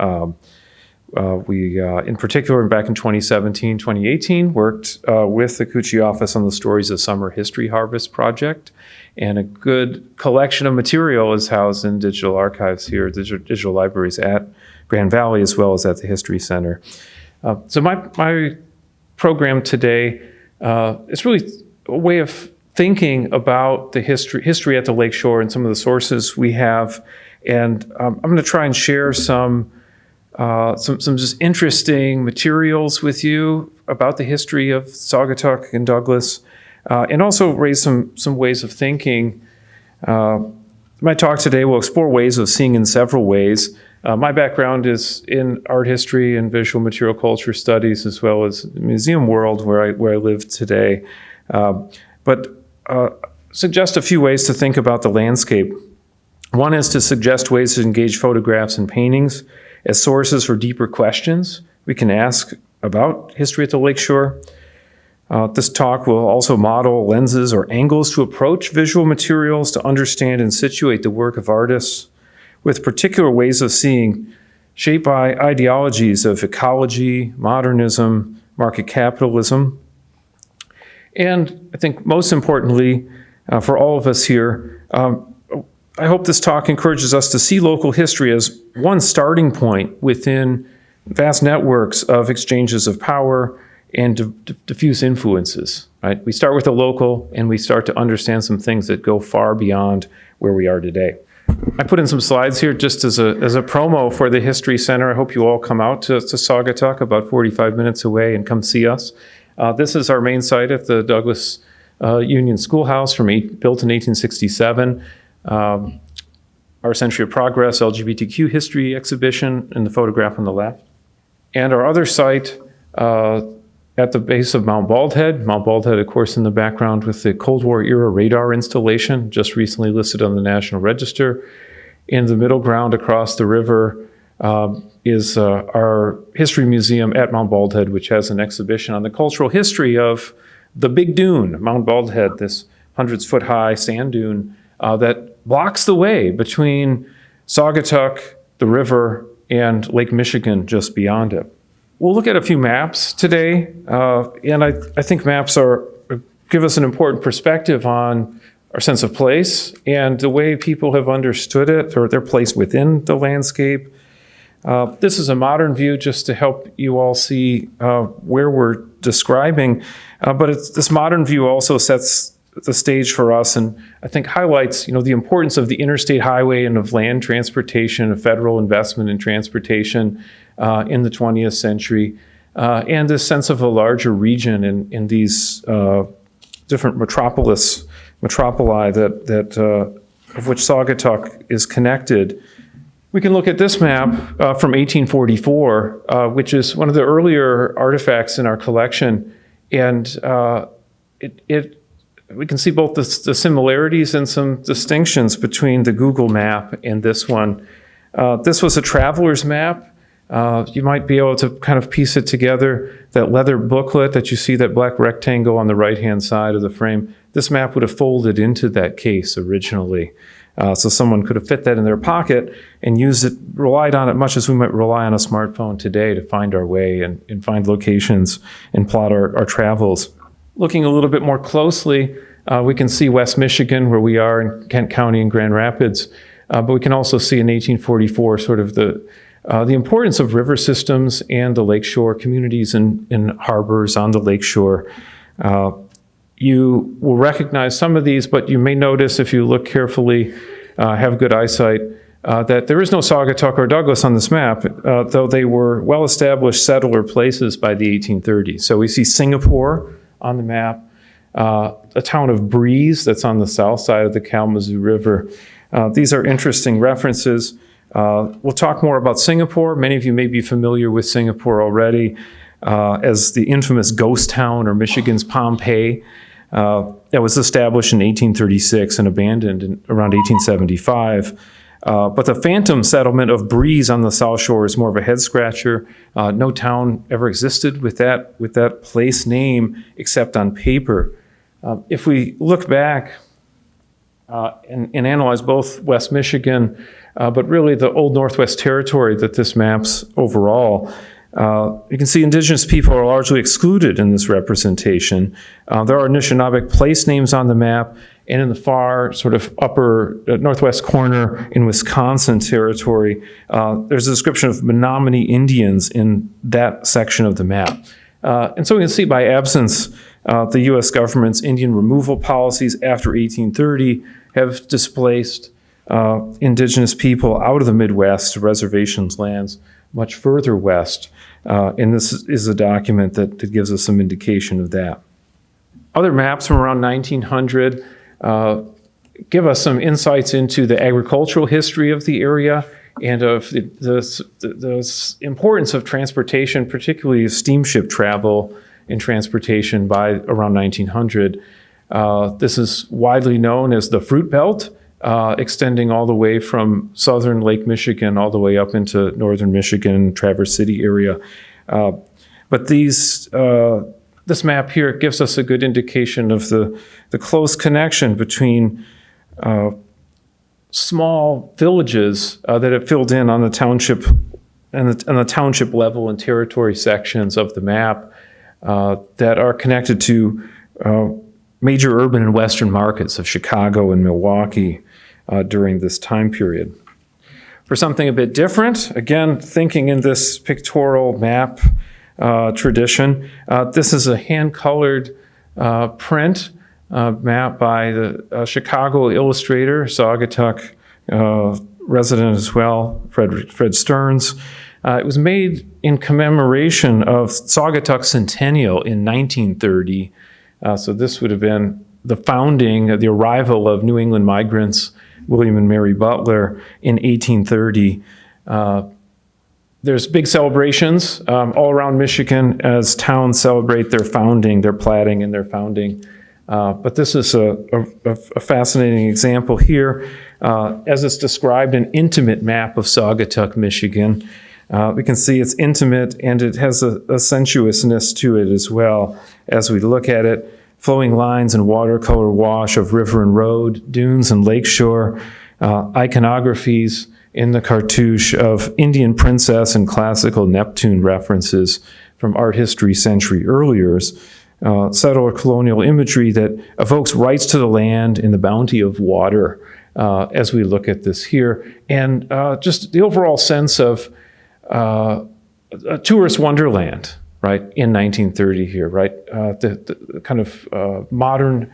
E: We, in particular, back in 2017, 2018, worked with the Kutsche office on the Stories of Summer History Harvest project. And a good collection of material is housed in digital archives here, digital libraries at Grand Valley, as well as at the History Center. So my program today is really a way of thinking about the history at the Lakeshore and some of the sources we have. And I'm going to try and share some just interesting materials with you about the history of Saugatuck and Douglas, and also raise some ways of thinking. My talk today will explore ways of seeing in several ways. My background is in art history and visual material culture studies, as well as the museum world where I live today. But suggest a few ways to think about the landscape. One is to suggest ways to engage photographs and paintings as sources for deeper questions we can ask about history at the Lakeshore. This talk will also model lenses or angles to approach visual materials to understand and situate the work of artists, with particular ways of seeing shaped by ideologies of ecology, modernism, market capitalism. And I think most importantly, for all of us here, I hope this talk encourages us to see local history as one starting point within vast networks of exchanges of power and diffuse influences, right? We start with the local and we start to understand some things that go far beyond where we are today. I put in some slides here just as a promo for the History Center. I hope you all come out to Saugatuck, about 45 minutes away, and come see us. This is our main site at the Douglas Union Schoolhouse built in 1867. Our Century of Progress LGBTQ history exhibition in the photograph on the left. And our other site at the base of Mount Baldhead. Mount Baldhead, of course, in the background with the Cold War era radar installation, just recently listed on the National Register. In the middle ground across the river is our History Museum at Mount Baldhead, which has an exhibition on the cultural history of the Big Dune, Mount Baldhead, this hundreds-foot-high sand dune that blocks the way between Saugatuck, the river, and Lake Michigan just beyond it. We'll look at a few maps today, and I think maps give us an important perspective on our sense of place and the way people have understood it or their place within the landscape. This is a modern view just to help you all see where we're describing, but this modern view also sets the stage for us and I think highlights, the importance of the interstate highway and of land transportation, of federal investment in transportation in the 20th century, and this sense of a larger region in these different metropoli that of which Saugatuck is connected. We can look at this map from 1844, which is one of the earlier artifacts in our collection, and we can see both the similarities and some distinctions between the Google map and this one. This was a traveler's map. You might be able to kind of piece it together. That leather booklet that you see, that black rectangle on the right-hand side of the frame, this map would have folded into that case originally. So someone could have fit that in their pocket and used it, relied on it much as we might rely on a smartphone today to find our way and find locations and plot our travels. Looking a little bit more closely, we can see West Michigan, where we are in Kent County and Grand Rapids, but we can also see in 1844 sort of the importance of river systems and the lakeshore communities and harbors on the lakeshore. You will recognize some of these, but you may notice if you look carefully, have good eyesight, that there is no Saugatuck or Douglas on this map, though they were well-established settler places by the 1830s. So we see Singapore on the map, a town of Breeze that's on the south side of the Kalamazoo River. These are interesting references. We'll talk more about Singapore. Many of you may be familiar with Singapore already as the infamous ghost town, or Michigan's Pompeii. That was established in 1836 and abandoned in around 1875. But the phantom settlement of Breeze on the South Shore is more of a head scratcher. No town ever existed with that place name except on paper. If we look back and analyze both West Michigan, but really the Old Northwest Territory that this maps overall, you can see indigenous people are largely excluded in this representation. There are Anishinaabe place names on the map, and in the far sort of upper northwest corner in Wisconsin territory, there's a description of Menominee Indians in that section of the map. And so we can see by absence, the U.S. government's Indian removal policies after 1830 have displaced indigenous people out of the Midwest to reservations lands much further west. And this is a document that gives us some indication of that. Other maps from around 1900 give us some insights into the agricultural history of the area and of the importance of transportation, particularly steamship travel and transportation by around 1900. This is widely known as the Fruit Belt, extending all the way from southern Lake Michigan all the way up into northern Michigan, Traverse City area. But this map here gives us a good indication of the close connection between small villages that have filled in on the township and the township level and territory sections of the map that are connected to major urban and western markets of Chicago and Milwaukee during this time period. For something a bit different, again, thinking in this pictorial map tradition, this is a hand-colored print map by the Chicago illustrator, Saugatuck resident as well, Fred Stearns. It was made in commemoration of Saugatuck Centennial in 1930. So this would have been the founding, the arrival of New England migrants, William and Mary Butler, in 1830. There's big celebrations all around Michigan as towns celebrate their founding, their platting and their founding. But this is a fascinating example here. As it's described, an intimate map of Saugatuck, Michigan. We can see it's intimate and it has a sensuousness to it as well as we look at it. Flowing lines and watercolor wash of river and road, dunes and lakeshore, iconographies in the cartouche of Indian princess and classical Neptune references from art history century earlier, settler colonial imagery that evokes rights to the land and the bounty of water as we look at this here, and just the overall sense of a tourist wonderland, right, in 1930 here, right? The kind of modern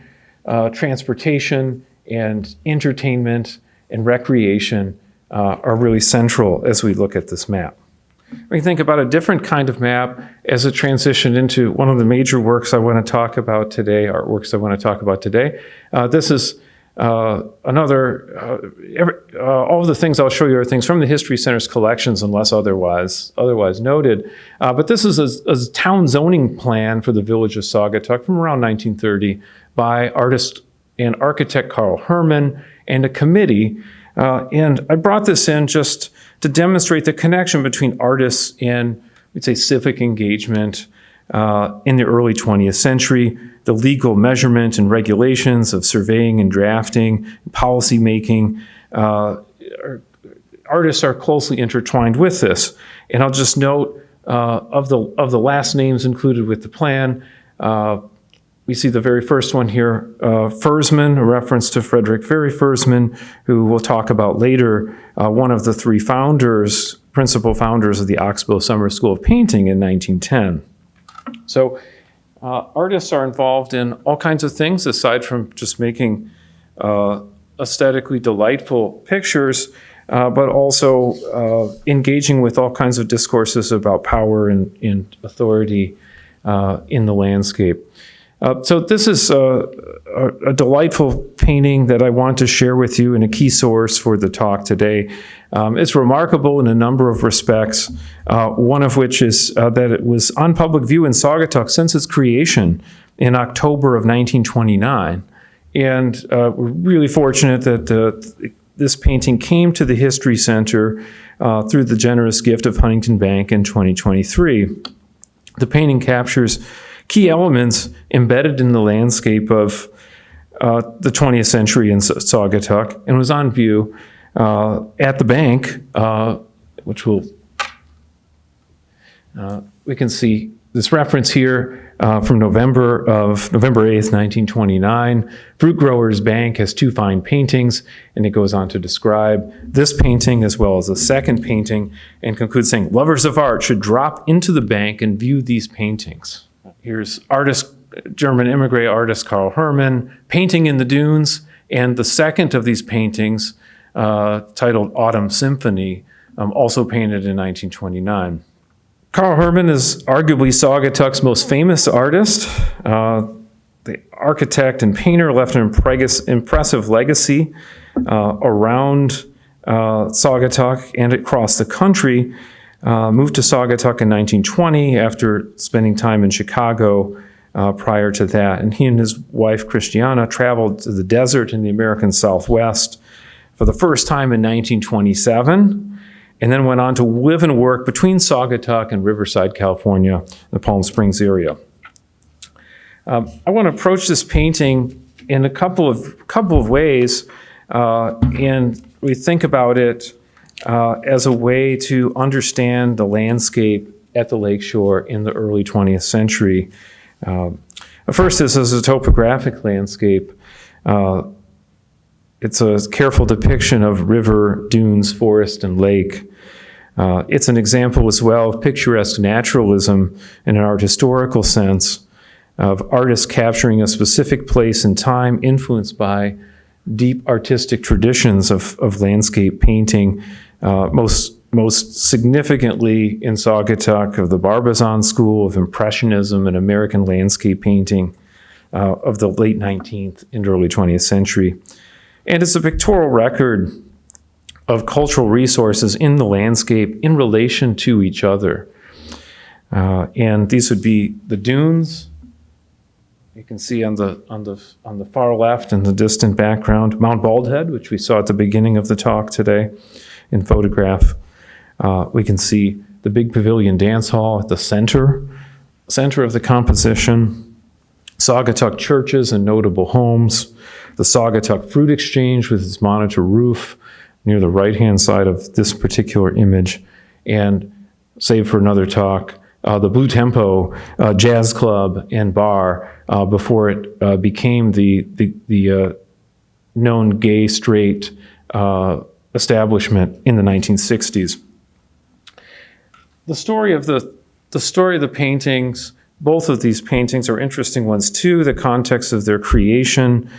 E: transportation and entertainment and recreation are really central as we look at this map. We can think about a different kind of map as it transitioned into one of the major works I want to talk about today, artworks I want to talk about today. This is all of the things I'll show you are things from the History Center's collections unless otherwise noted. But this is a town zoning plan for the village of Saugatuck from around 1930 by artist and architect Carl Herman and a committee. And I brought this in just to demonstrate the connection between artists and, we'd say, civic engagement in the early 20th century. the legal measurement and regulations of surveying and drafting, policy making. Artists are closely intertwined with this. And I'll just note of the last names included with the plan, we see the very first one here, Fersman, a reference to Frederick Ferry Fersman, who we'll talk about later, one of the three principal founders of the Oxbow Summer School of Painting in 1910. So artists are involved in all kinds of things aside from just making aesthetically delightful pictures, but also engaging with all kinds of discourses about power and authority in the landscape. So this is a delightful painting that I want to share with you and a key source for the talk today. It's remarkable in a number of respects, one of which is that it was on public view in Saugatuck since its creation in October of 1929. And we're really fortunate that this painting came to the History Center through the generous gift of Huntington Bank in 2023. The painting captures key elements embedded in the landscape of the 20th century in Saugatuck and was on view at the bank, which we can see this reference here from November 8th, 1929. Fruit Growers Bank has two fine paintings, and it goes on to describe this painting as well as a second painting and concludes saying, lovers of art should drop into the bank and view these paintings. Here's German immigrant artist Karl Hermann, painting in the dunes, and the second of these paintings, titled Autumn Symphony, also painted in 1929. Karl Hermann is arguably Saugatuck's most famous artist. The architect and painter left an impressive legacy around Saugatuck and across the country. Moved to Saugatuck in 1920 after spending time in Chicago prior to that. And he and his wife, Christiana, traveled to the desert in the American Southwest for the first time in 1927, and then went on to live and work between Saugatuck and Riverside, California, the Palm Springs area. I want to approach this painting in a couple of ways, and we think about it as a way to understand the landscape at the lakeshore in the early 20th century. First, this is a topographic landscape. It's a careful depiction of river, dunes, forest, and lake. It's an example as well of picturesque naturalism in an art historical sense, of artists capturing a specific place and time influenced by deep artistic traditions of landscape painting, most significantly in Saugatuck of the Barbizon School of Impressionism and American landscape painting of the late 19th and early 20th century. And it's a pictorial record of cultural resources in the landscape in relation to each other. And these would be the dunes. You can see on the far left in the distant background, Mount Baldhead, which we saw at the beginning of the talk today in photograph. We can see the big pavilion dance hall at the center of the composition, Saugatuck churches and notable homes, the Saugatuck Fruit Exchange with its monitor roof near the right-hand side of this particular image, and save for another talk, the Blue Tempo Jazz Club and Bar before it became the known gay, straight establishment in the 1960s. The story of the paintings, both of these paintings are interesting ones too. The context of their creation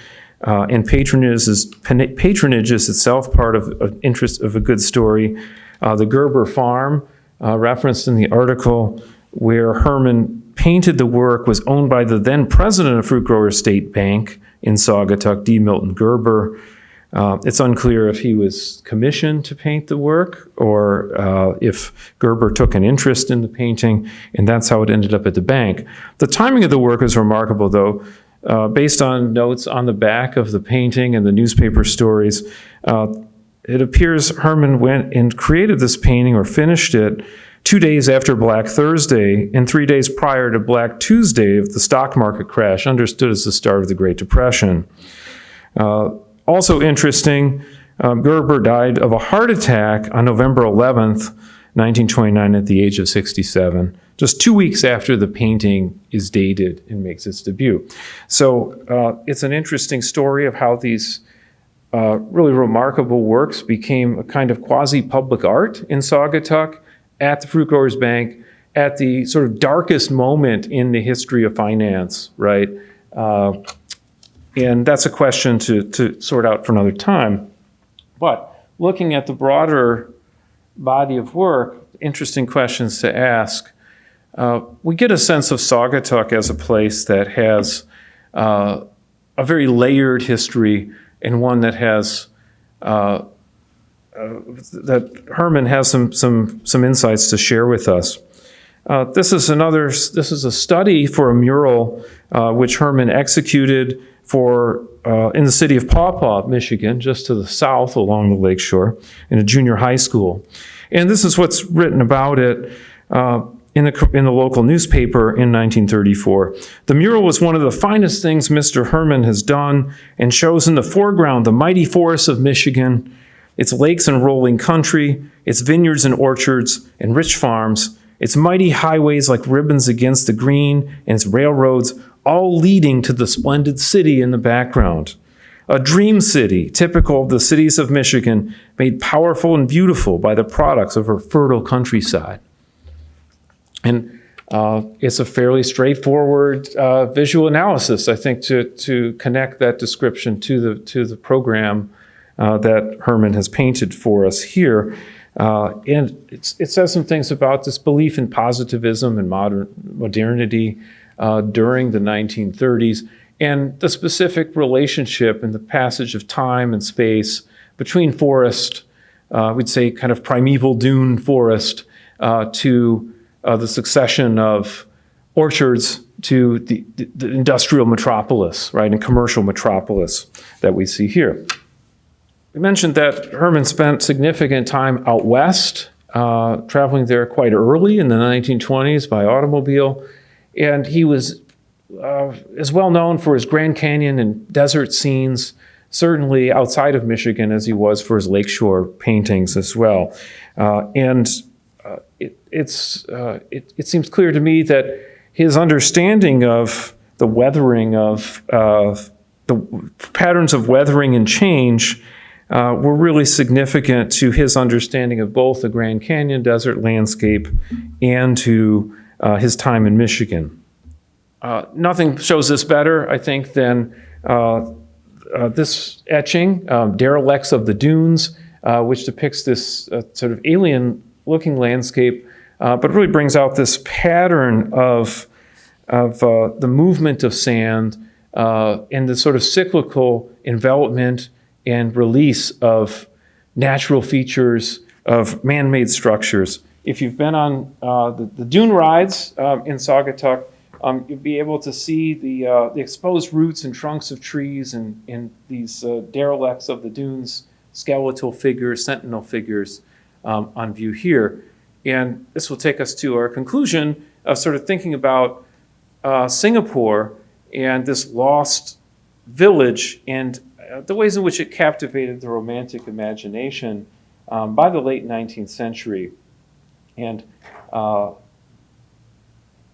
E: and patronage is itself part of interest of a good story. The Gerber Farm, referenced in the article, where Hermann painted the work, was owned by the then president of Fruit Growers State Bank in Saugatuck, D. Milton Gerber. It's unclear if he was commissioned to paint the work or if Gerber took an interest in the painting, and that's how it ended up at the bank. The timing of the work is remarkable, though. Based on notes on the back of the painting and the newspaper stories, it appears Hermann went and created this painting or finished it 2 days after Black Thursday and 3 days prior to Black Tuesday of the stock market crash, understood as the start of the Great Depression. Also interesting, Gerber died of a heart attack on November 11th, 1929 at the age of 67, just 2 weeks after the painting is dated and makes its debut. So it's an interesting story of how these really remarkable works became a kind of quasi-public art in Saugatuck at the Fruit Growers Bank at the sort of darkest moment in the history of finance, right? And that's a question to sort out for another time. But looking at the broader body of work, interesting questions to ask. We get a sense of Saugatuck as a place that has a very layered history and one that has that Herman has some insights to share with us. This is a study for a mural which Herman executed for in the city of Paw Paw, Michigan, just to the south along the lakeshore, in a junior high school. And this is what's written about it in the local newspaper in 1934. The mural was one of the finest things Mr. Herman has done and shows in the foreground the mighty forests of Michigan, its lakes and rolling country, its vineyards and orchards and rich farms, its mighty highways like ribbons against the green, and its railroads, all leading to the splendid city in the background. A dream city, typical of the cities of Michigan, made powerful and beautiful by the products of her fertile countryside. And it's a fairly straightforward visual analysis, I think, to connect that description to the program that Herman has painted for us here. And it says some things about this belief in positivism and modernity during the 1930s, and the specific relationship and the passage of time and space between forest, we'd say kind of primeval dune forest, to the succession of orchards to the industrial metropolis, right, and commercial metropolis that we see here. We mentioned that Herman spent significant time out west, traveling there quite early in the 1920s by automobile, and he was as well known for his Grand Canyon and desert scenes, certainly outside of Michigan, as he was for his lakeshore paintings as well. It seems clear to me that his understanding of the weathering of the patterns of weathering and change were really significant to his understanding of both the Grand Canyon desert landscape and to his time in Michigan. Nothing shows this better, I think, than this etching, Derelicts of the Dunes, which depicts this sort of alien-looking landscape, but really brings out this pattern of the movement of sand and the sort of cyclical envelopment and release of natural features of man-made structures. If you've been on the dune rides in Saugatuck, you'll be able to see the exposed roots and trunks of trees and these derelicts of the dunes, skeletal figures, sentinel figures on view here. And this will take us to our conclusion of sort of thinking about Singapore and this lost village and the ways in which it captivated the Romantic imagination by the late 19th century. And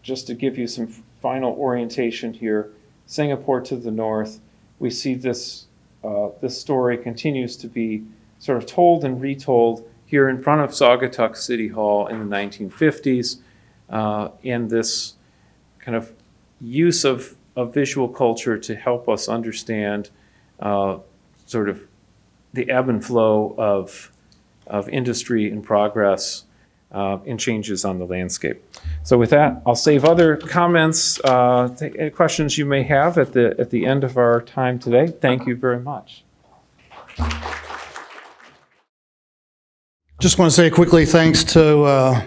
E: just to give you some final orientation here, Singapore to the north, we see this story continues to be sort of told and retold here in front of Saugatuck City Hall in the 1950s, and this kind of use of visual culture to help us understand sort of the ebb and flow of industry and progress and changes on the landscape. So with that, I'll save other comments, any questions you may have at the end of our time today. Thank you very much.
F: Just want to say quickly thanks to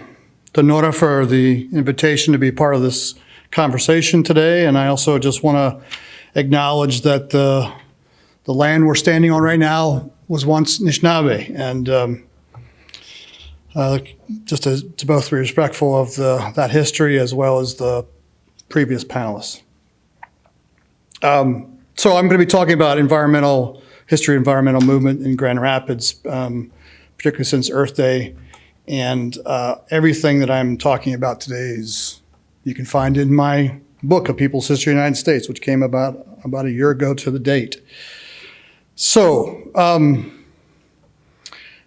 F: Nora for the invitation to be part of this conversation today. And I also just want to acknowledge that the land we're standing on right now was once Anishinaabe. And just to both be respectful of that history as well as the previous panelists. So I'm going to be talking about environmental movement in Grand Rapids, particularly since Earth Day. And everything that I'm talking about today you can find in my book, A People's History of the United States, which came about a year ago to the date. So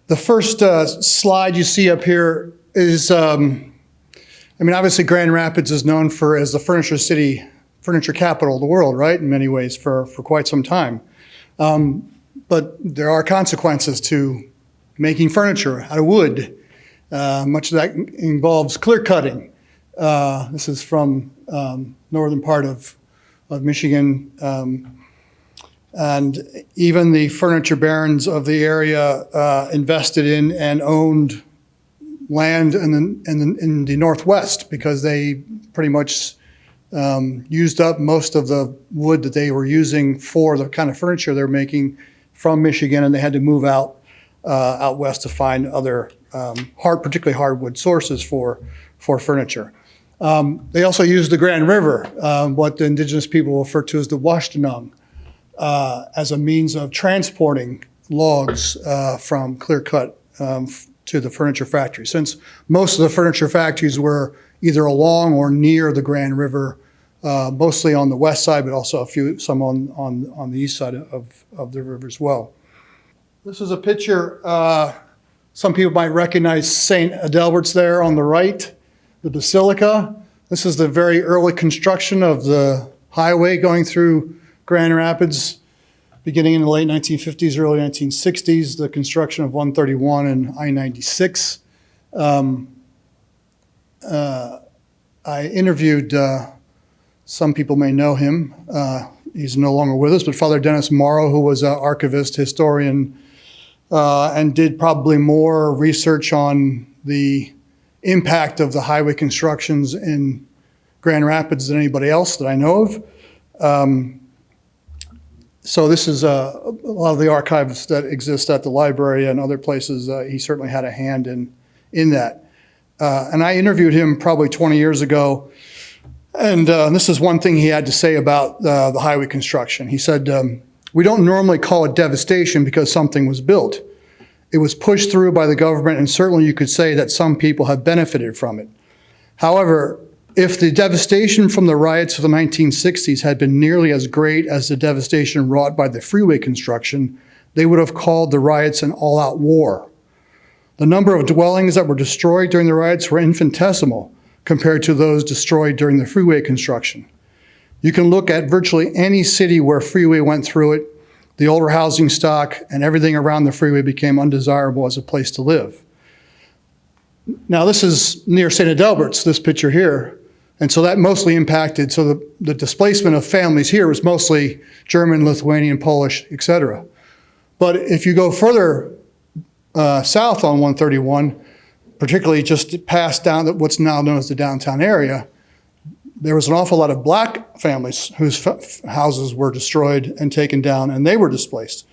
F: the first slide you see up here is, obviously Grand Rapids is known as the furniture capital of the world, right? In many ways for quite some time. But there are consequences to making furniture out of wood. Much of that involves clear cutting. This is from northern part of Michigan. And even the furniture barons of the area invested in and owned land in the Northwest because they pretty much used up most of the wood that they were using for the kind of furniture they're making from Michigan, and they had to move out west to find other particularly hardwood sources for furniture. They also used the Grand River, what the indigenous people refer to as the Washtenaw, as a means of transporting logs from clear cut to the furniture factory. Since most of the furniture factories were either along or near the Grand River, mostly on the west side, but also some on the east side of the river as well. This is a picture. Some people might recognize St. Adelbert's there on the right, the basilica. This is the very early construction of the highway going through Grand Rapids, beginning in the late 1950s, early 1960s, the construction of 131 and I-96. I interviewed, some people may know him. He's no longer with us, but Father Dennis Morrow, who was an archivist, historian, and did probably more research on the impact of the highway constructions in Grand Rapids than anybody else that I know of. So this is a lot of the archives that exist at the library and other places. He certainly had a hand in that. And I interviewed him probably 20 years ago. And this is one thing he had to say about the highway construction. He said, we don't normally call it devastation because something was built. It was pushed through by the government, and certainly you could say that some people have benefited from it. However, if the devastation from the riots of the 1960s had been nearly as great as the devastation wrought by the freeway construction, they would have called the riots an all-out war. The number of dwellings that were destroyed during the riots were infinitesimal compared to those destroyed during the freeway construction. You can look at virtually any city where freeway went through it. The older housing stock and everything around the freeway became undesirable as a place to live. Now this is near St. Adelbert's, this picture here. And so that mostly impacted, so the displacement of families here was mostly German, Lithuanian, Polish, etc. But if you go further south on 131, particularly just past down what's now known as the downtown area, there was an awful lot of black families whose houses were destroyed and taken down, and they were displaced.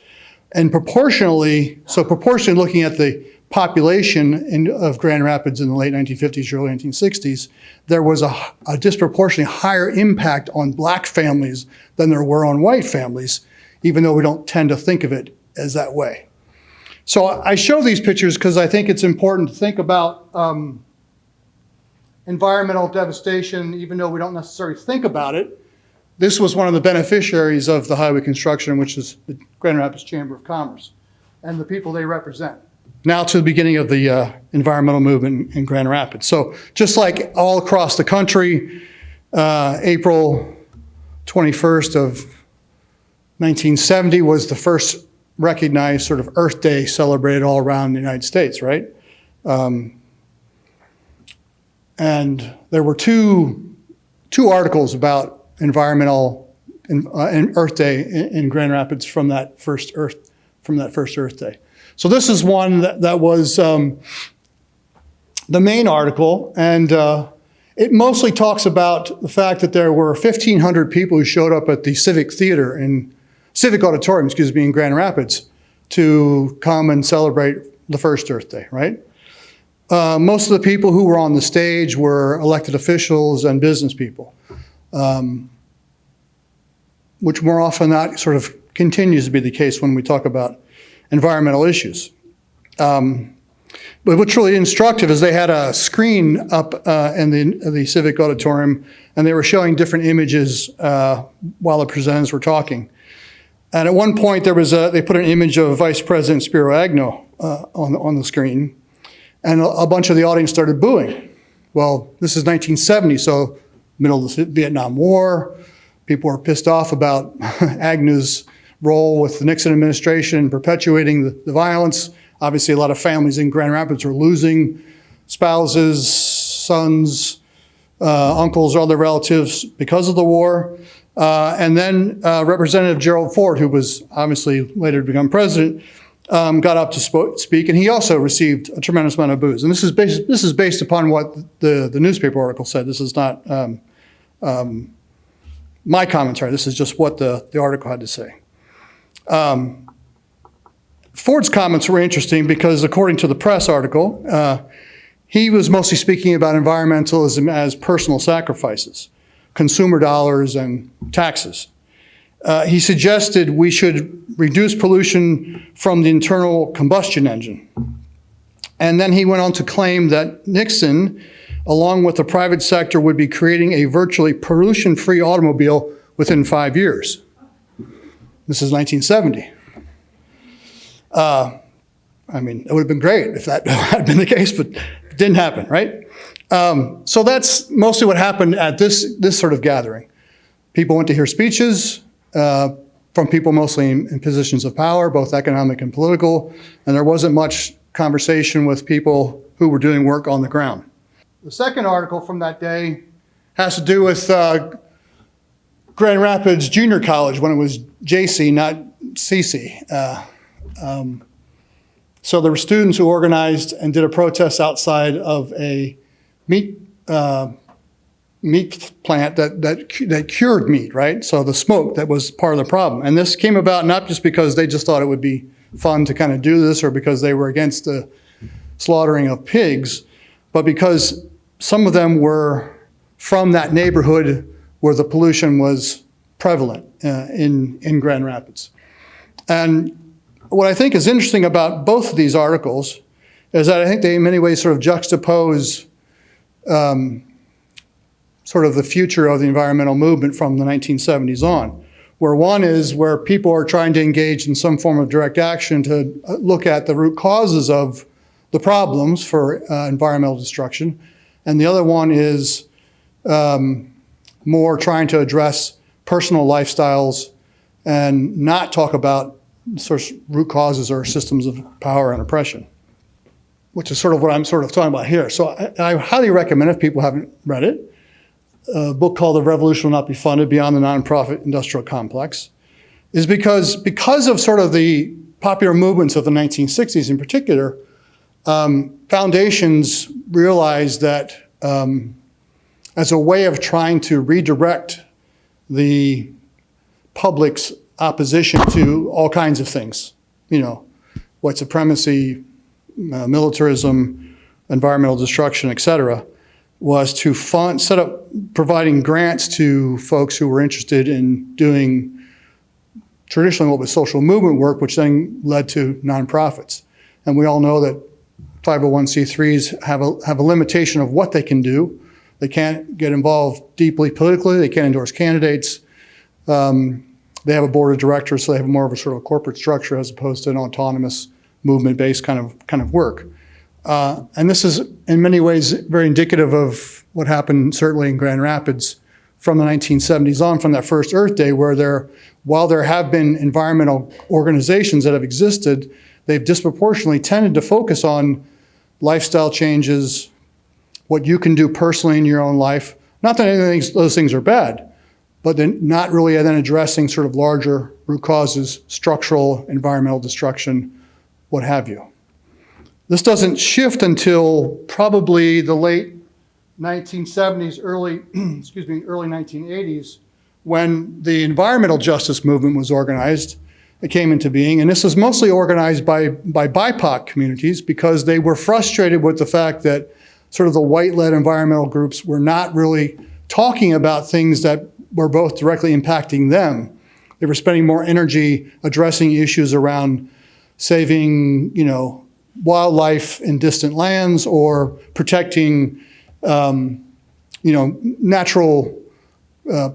F: And proportionally looking at the population of Grand Rapids in the late 1950s, early 1960s, there was a disproportionately higher impact on black families than there were on white families, even though we don't tend to think of it as that way. So I show these pictures because I think it's important to think about environmental devastation, even though we don't necessarily think about it. This was one of the beneficiaries of the highway construction, which is the Grand Rapids Chamber of Commerce and the people they represent. Now to the beginning of the environmental movement in Grand Rapids. So just like all across the country, April 21st of 1970 was the first recognized sort of Earth Day celebrated all around the United States, right? And there were two articles about environmental and Earth Day in Grand Rapids from that first Earth Day. So this is one that was the main article, and it mostly talks about the fact that there were 1,500 people who showed up at the Civic Auditorium, in Grand Rapids to come and celebrate the first Earth Day, right? most of the people who were on the stage were elected officials and business people, which more often than not sort of continues to be the case when we talk about environmental issues. But what's really instructive is they had a screen up in the Civic Auditorium, and they were showing different images while the presenters were talking. And at one point, they put an image of Vice President Spiro Agnew on the screen, and a bunch of the audience started booing. Well, this is 1970, so middle of the Vietnam War. People were pissed off about Agnew's role with the Nixon administration in perpetuating the violence. Obviously, a lot of families in Grand Rapids were losing spouses, sons, uncles, or other relatives because of the war. And then Representative Gerald Ford, who was obviously later to become president, got up to speak, and he also received a tremendous amount of boos. And this is based upon what the newspaper article said. This is not my commentary. This is just what the article had to say. Ford's comments were interesting because, according to the press article, he was mostly speaking about environmentalism as personal sacrifices, consumer dollars, and taxes. He suggested we should reduce pollution from the internal combustion engine. And then he went on to claim that Nixon, along with the private sector, would be creating a virtually pollution-free automobile within 5 years. This is 1970. I mean, it would have been great if that had been the case, but it didn't happen, right? So that's mostly what happened at this sort of gathering. People went to hear speeches from people mostly in positions of power, both economic and political, and there wasn't much conversation with people who were doing work on the ground. The second article from that day has to do with Grand Rapids Junior College when it was Jacey, not Cece. So there were students who organized and did a protest outside of a meat plant that cured meat, right? So the smoke that was part of the problem. And this came about not just because they just thought it would be fun to kind of do this or because they were against the slaughtering of pigs, but because some of them were from that neighborhood where the pollution was prevalent in Grand Rapids. And what I think is interesting about both of these articles is that I think they in many ways sort of juxtapose sort of the future of the environmental movement from the 1970s on, where one is where people are trying to engage in some form of direct action to look at the root causes of the problems for environmental destruction, and the other one is more trying to address personal lifestyles and not talk about sort of root causes or systems of power and oppression, which is sort of what I'm sort of talking about here. So I highly recommend, if people haven't read it, a book called The Revolution Will Not Be Funded: Beyond the Nonprofit Industrial Complex, is because of sort of the popular movements of the 1960s in particular, foundations realized that as a way of trying to redirect the public's opposition to all kinds of things, white supremacy, militarism, environmental destruction, et cetera, was to set up providing grants to folks who were interested in doing traditionally what was social movement work, which then led to nonprofits. And we all know that 501c3s have a limitation of what they can do. They can't get involved deeply politically. They can't endorse candidates. They have a board of directors, so they have more of a sort of corporate structure as opposed to an autonomous movement-based kind of work. And this is in many ways very indicative of what happened certainly in Grand Rapids from the 1970s on, from that first Earth Day, where while there have been environmental organizations that have existed, they've disproportionately tended to focus on lifestyle changes, what you can do personally in your own life. Not that any of those things are bad, but then not really then addressing sort of larger root causes, structural, environmental destruction, what have you. This doesn't shift until probably the late 1970s, early 1980s, when the environmental justice movement was organized came into being. And this was mostly organized by BIPOC communities because they were frustrated with the fact that sort of the white-led environmental groups were not really talking about things that were both directly impacting them. They were spending more energy addressing issues around saving, wildlife in distant lands or protecting, natural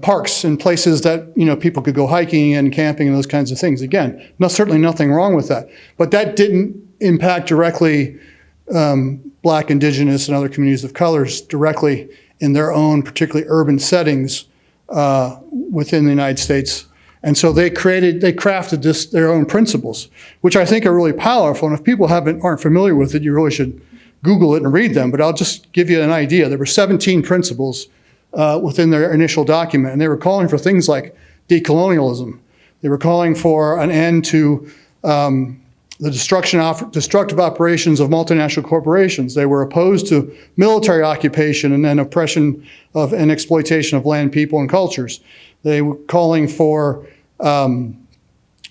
F: parks and places that, people could go hiking and camping and those kinds of things. Again, certainly nothing wrong with that. But that didn't impact directly Black, Indigenous, and other communities of colors directly in their own particularly urban settings within the United States. And so they crafted their own principles, which I think are really powerful. And if people aren't familiar with it, you really should Google it and read them. But I'll just give you an idea. There were 17 principles within their initial document, and they were calling for things like decolonialism. They were calling for an end to the destructive operations of multinational corporations. They were opposed to military occupation and then oppression and exploitation of land, people, and cultures. They were calling for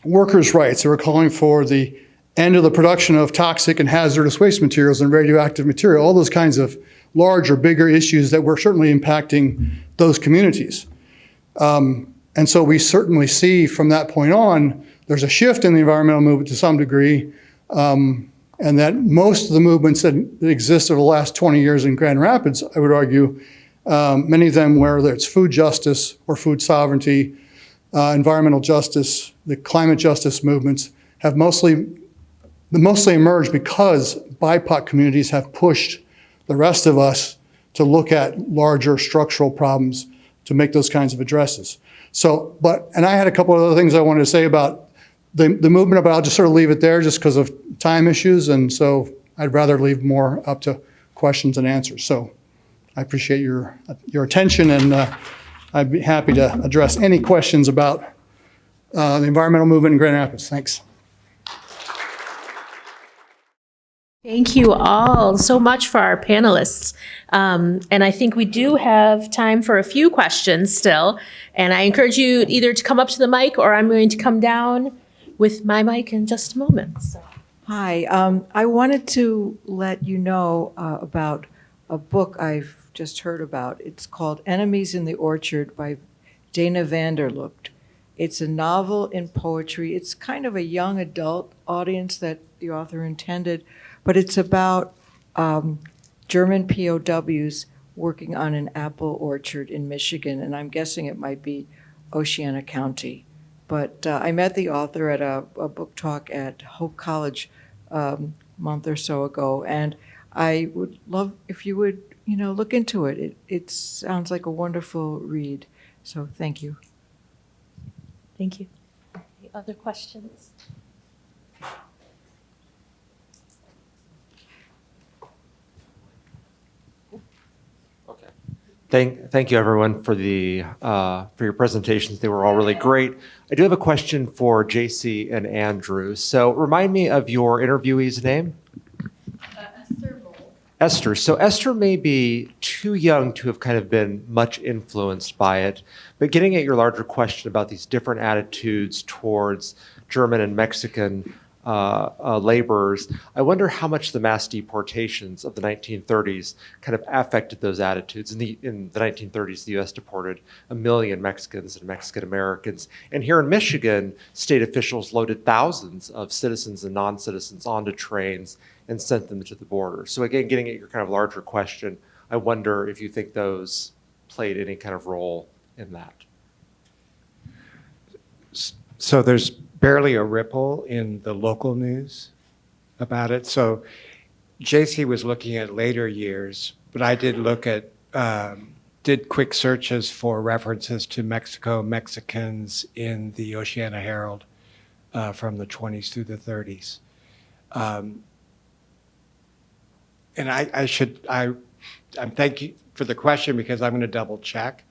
F: workers' rights. They were calling for the end of the production of toxic and hazardous waste materials and radioactive material, all those kinds of larger, bigger issues that were certainly impacting those communities. And so we certainly see from that point on, there's a shift in the environmental movement to some degree, and that most of the movements that exist over the last 20 years in Grand Rapids, I would argue, many of them, whether it's food justice or food sovereignty, environmental justice, the climate justice movements, have mostly emerged because BIPOC communities have pushed the rest of us to look at larger structural problems to make those kinds of addresses. And I had a couple of other things I wanted to say about the movement, but I'll just sort of leave it there just because of time issues. And so I'd rather leave more up to questions and answers. So I appreciate your attention, and I'd be happy to address any questions about the environmental movement in Grand Rapids. Thanks.
A: Thank you all so much for our panelists. And I think we do have time for a few questions still. And I encourage you either to come up to the mic, or I'm going to come down with my mic in just a moment. So.
G: Hi, I wanted to let you know about a book I've just heard about. It's called Enemies in the Orchard by Dana Vanderloop. It's a novel in poetry. It's kind of a young adult audience that the author intended, but it's about German POWs working on an apple orchard in Michigan, and I'm guessing it might be Oceana County. But I met the author at a book talk at Hope College a month or so ago, and I would love if you would, look into it. It sounds like a wonderful read. So thank you.
A: Thank you. Any other questions?
H: Thank you, everyone, for your presentations. They were all really great. I do have a question for Jacey and Andrew. So remind me of your interviewee's name? Esther. So Esther may be too young to have kind of been much influenced by it, but getting at your larger question about these different attitudes towards German and Mexican laborers, I wonder how much the mass deportations of the 1930s kind of affected those attitudes. In the 1930s, the U.S. deported 1 million Mexicans and Mexican Americans. And here in Michigan, state officials loaded thousands of citizens and non-citizens onto trains and sent them to the border. So again, getting at your kind of larger question, I wonder if you think those played any kind of role in that.
D: So there's barely a ripple in the local news about it. So Jacey was looking at later years, but I did look at, did quick searches for references to Mexico, Mexicans in the Oceana Herald from the 20s through the 30s. And I'm thank you for the question because I'm going to double check,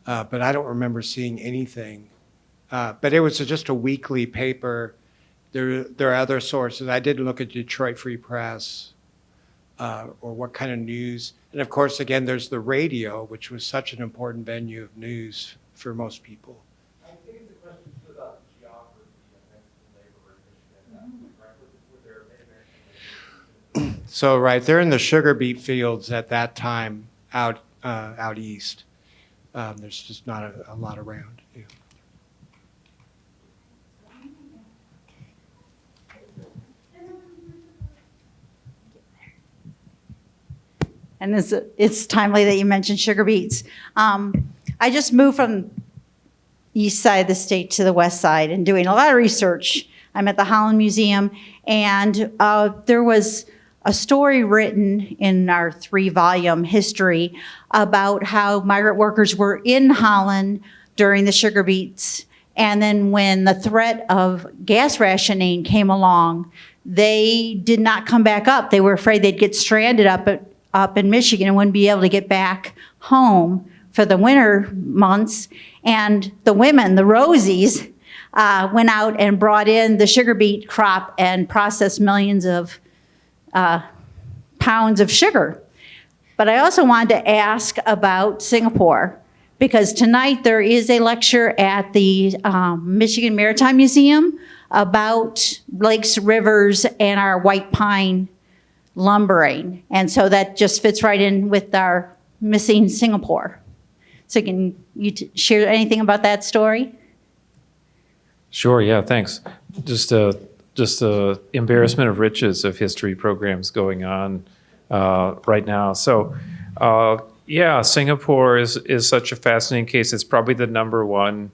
D: but I don't remember seeing anything. But it was just a weekly paper. There are other sources. I did look at Detroit Free Press or what kind of news. And of course, again, there's the radio, which was such an important venue of news for most people.
H: I think it's a question about geography of Mexican
D: So, right, they're in the sugar beet fields at that time out east. There's just not a lot around. Yeah.
I: And it's timely that you mentioned sugar beets. I just moved from east side of the state to the west side and doing a lot of research. I'm at the Holland Museum, and there was a story written in our 3-volume history about how migrant workers were in Holland during the sugar beets. And then when the threat of gas rationing came along, they did not come back up. They were afraid they'd get stranded up in Michigan and wouldn't be able to get back home for the winter months. And the women, the Rosies, went out and brought in the sugar beet crop and processed millions of pounds of sugar. But I also wanted to ask about Singapore, because tonight there is a lecture at the Michigan Maritime Museum about lakes, rivers, and our white pine lumbering. And so that just fits right in with our missing Singapore. So can you share anything about that story?
E: Sure, yeah, thanks. Just a embarrassment of riches of history programs going on right now. So, yeah, Singapore is such a fascinating case. It's probably the number one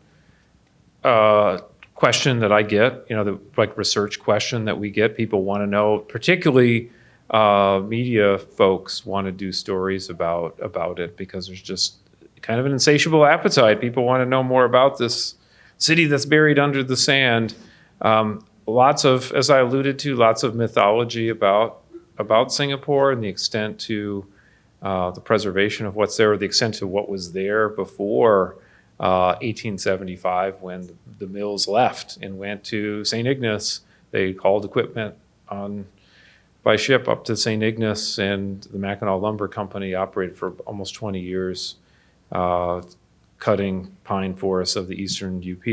E: question that I get, the research question that we get. People want to know, particularly media folks want to do stories about it because there's just kind of an insatiable appetite. People want to know more about this city that's buried under the sand. Lots of, as I alluded to, lots of mythology about Singapore and the extent to the preservation of what's there, or the extent to what was there before 1875 when the mills left and went to St. Ignace. They hauled equipment by ship up to St. Ignace, and the Mackinac Lumber Company operated for almost 20 years, cutting pine forests of the eastern UP.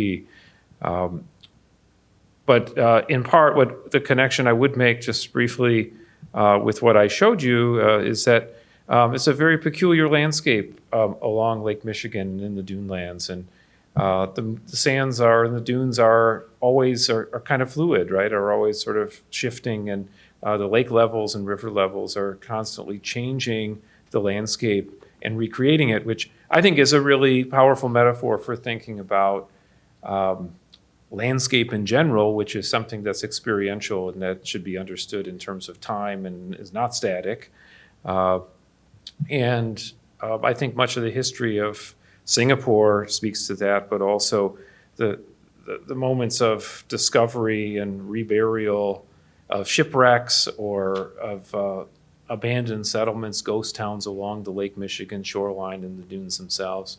E: But in part, what the connection I would make just briefly with what I showed you is that it's a very peculiar landscape along Lake Michigan and in the dunelands. And the sands and the dunes are always kind of fluid, right? Are always sort of shifting, and the lake levels and river levels are constantly changing the landscape and recreating it, which I think is a really powerful metaphor for thinking about landscape in general, which is something that's experiential and that should be understood in terms of time and is not static. And I think much of the history of Singapore speaks to that, but also the moments of discovery and reburial of shipwrecks or of abandoned settlements, ghost towns along the Lake Michigan shoreline and the dunes themselves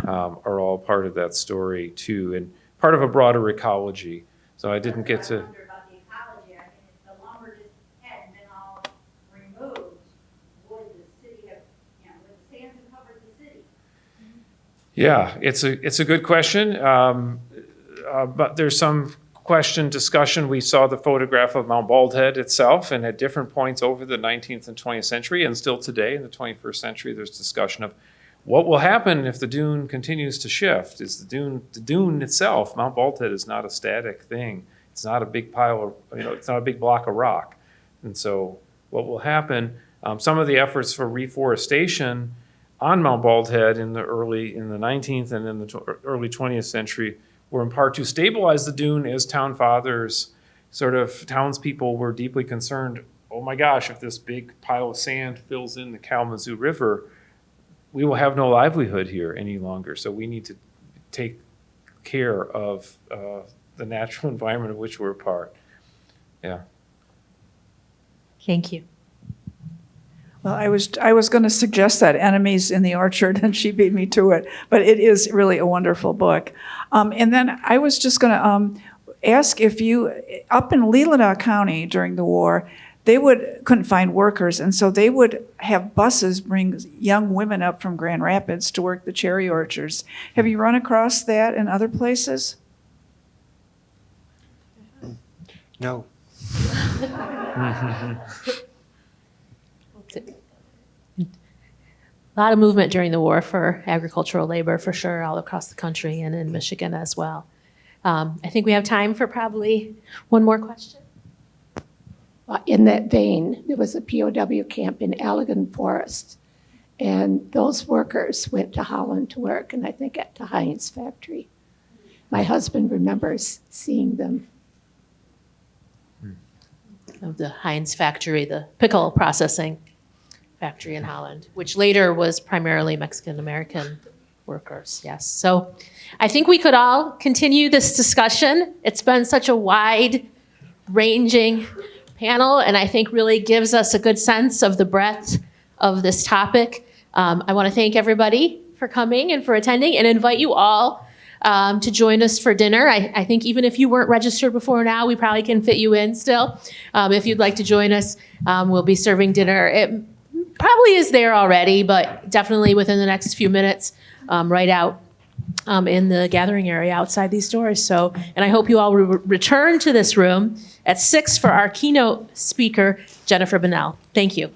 E: are all part of that story too, and part of a broader ecology. So I didn't get to...
I: I wonder about the ecology. I mean, if the lumber just hadn't been all removed, would the city have, would the sands have covered the city?
E: Yeah, it's a good question, but there's some discussion. We saw the photograph of Mount Baldhead itself, and at different points over the 19th and 20th century, and still today in the 21st century, there's discussion of what will happen if the dune continues to shift. Is the dune itself, Mount Baldhead is not a static thing. It's not a big pile of, it's not a big block of rock. And so what will happen, some of the efforts for reforestation on Mount Baldhead in the 19th and in the early 20th century were in part to stabilize the dune, as town fathers, townspeople were deeply concerned, oh my gosh, if this big pile of sand fills in the Kalamazoo River, we will have no livelihood here any longer. So we need to take care of the natural environment of which we're a part. Yeah.
A: Thank you.
J: Well, I was going to suggest that Enemies in the Orchard, and she beat me to it. But it is really a wonderful book. And then I was just going to ask if you, up in Leelanau County during the war, they couldn't find workers, and so they would have buses bring young women up from Grand Rapids to work the cherry orchards. Have you run across that in other places?
D: No.
A: a lot of movement during the war for agricultural labor, for sure, all across the country and in Michigan as well. I think we have time for probably one more question.
K: In that vein, there was a POW camp in Allegan Forest, and those workers went to Holland to work, and I think at the Heinz factory. My husband remembers seeing them.
A: Of the Heinz factory, the pickle processing factory in Holland, which later was primarily Mexican-American workers, yes. So I think we could all continue this discussion. It's been such a wide-ranging panel, and I think really gives us a good sense of the breadth of this topic. I want to thank everybody for coming and for attending, and invite you all to join us for dinner. I think even if you weren't registered before now, we probably can fit you in still. If you'd like to join us, we'll be serving dinner. It probably is there already, but definitely within the next few minutes, right out in the gathering area outside these doors. So, and I hope you all return to this room at 6 for our keynote speaker, Jennifer Bennell. Thank you.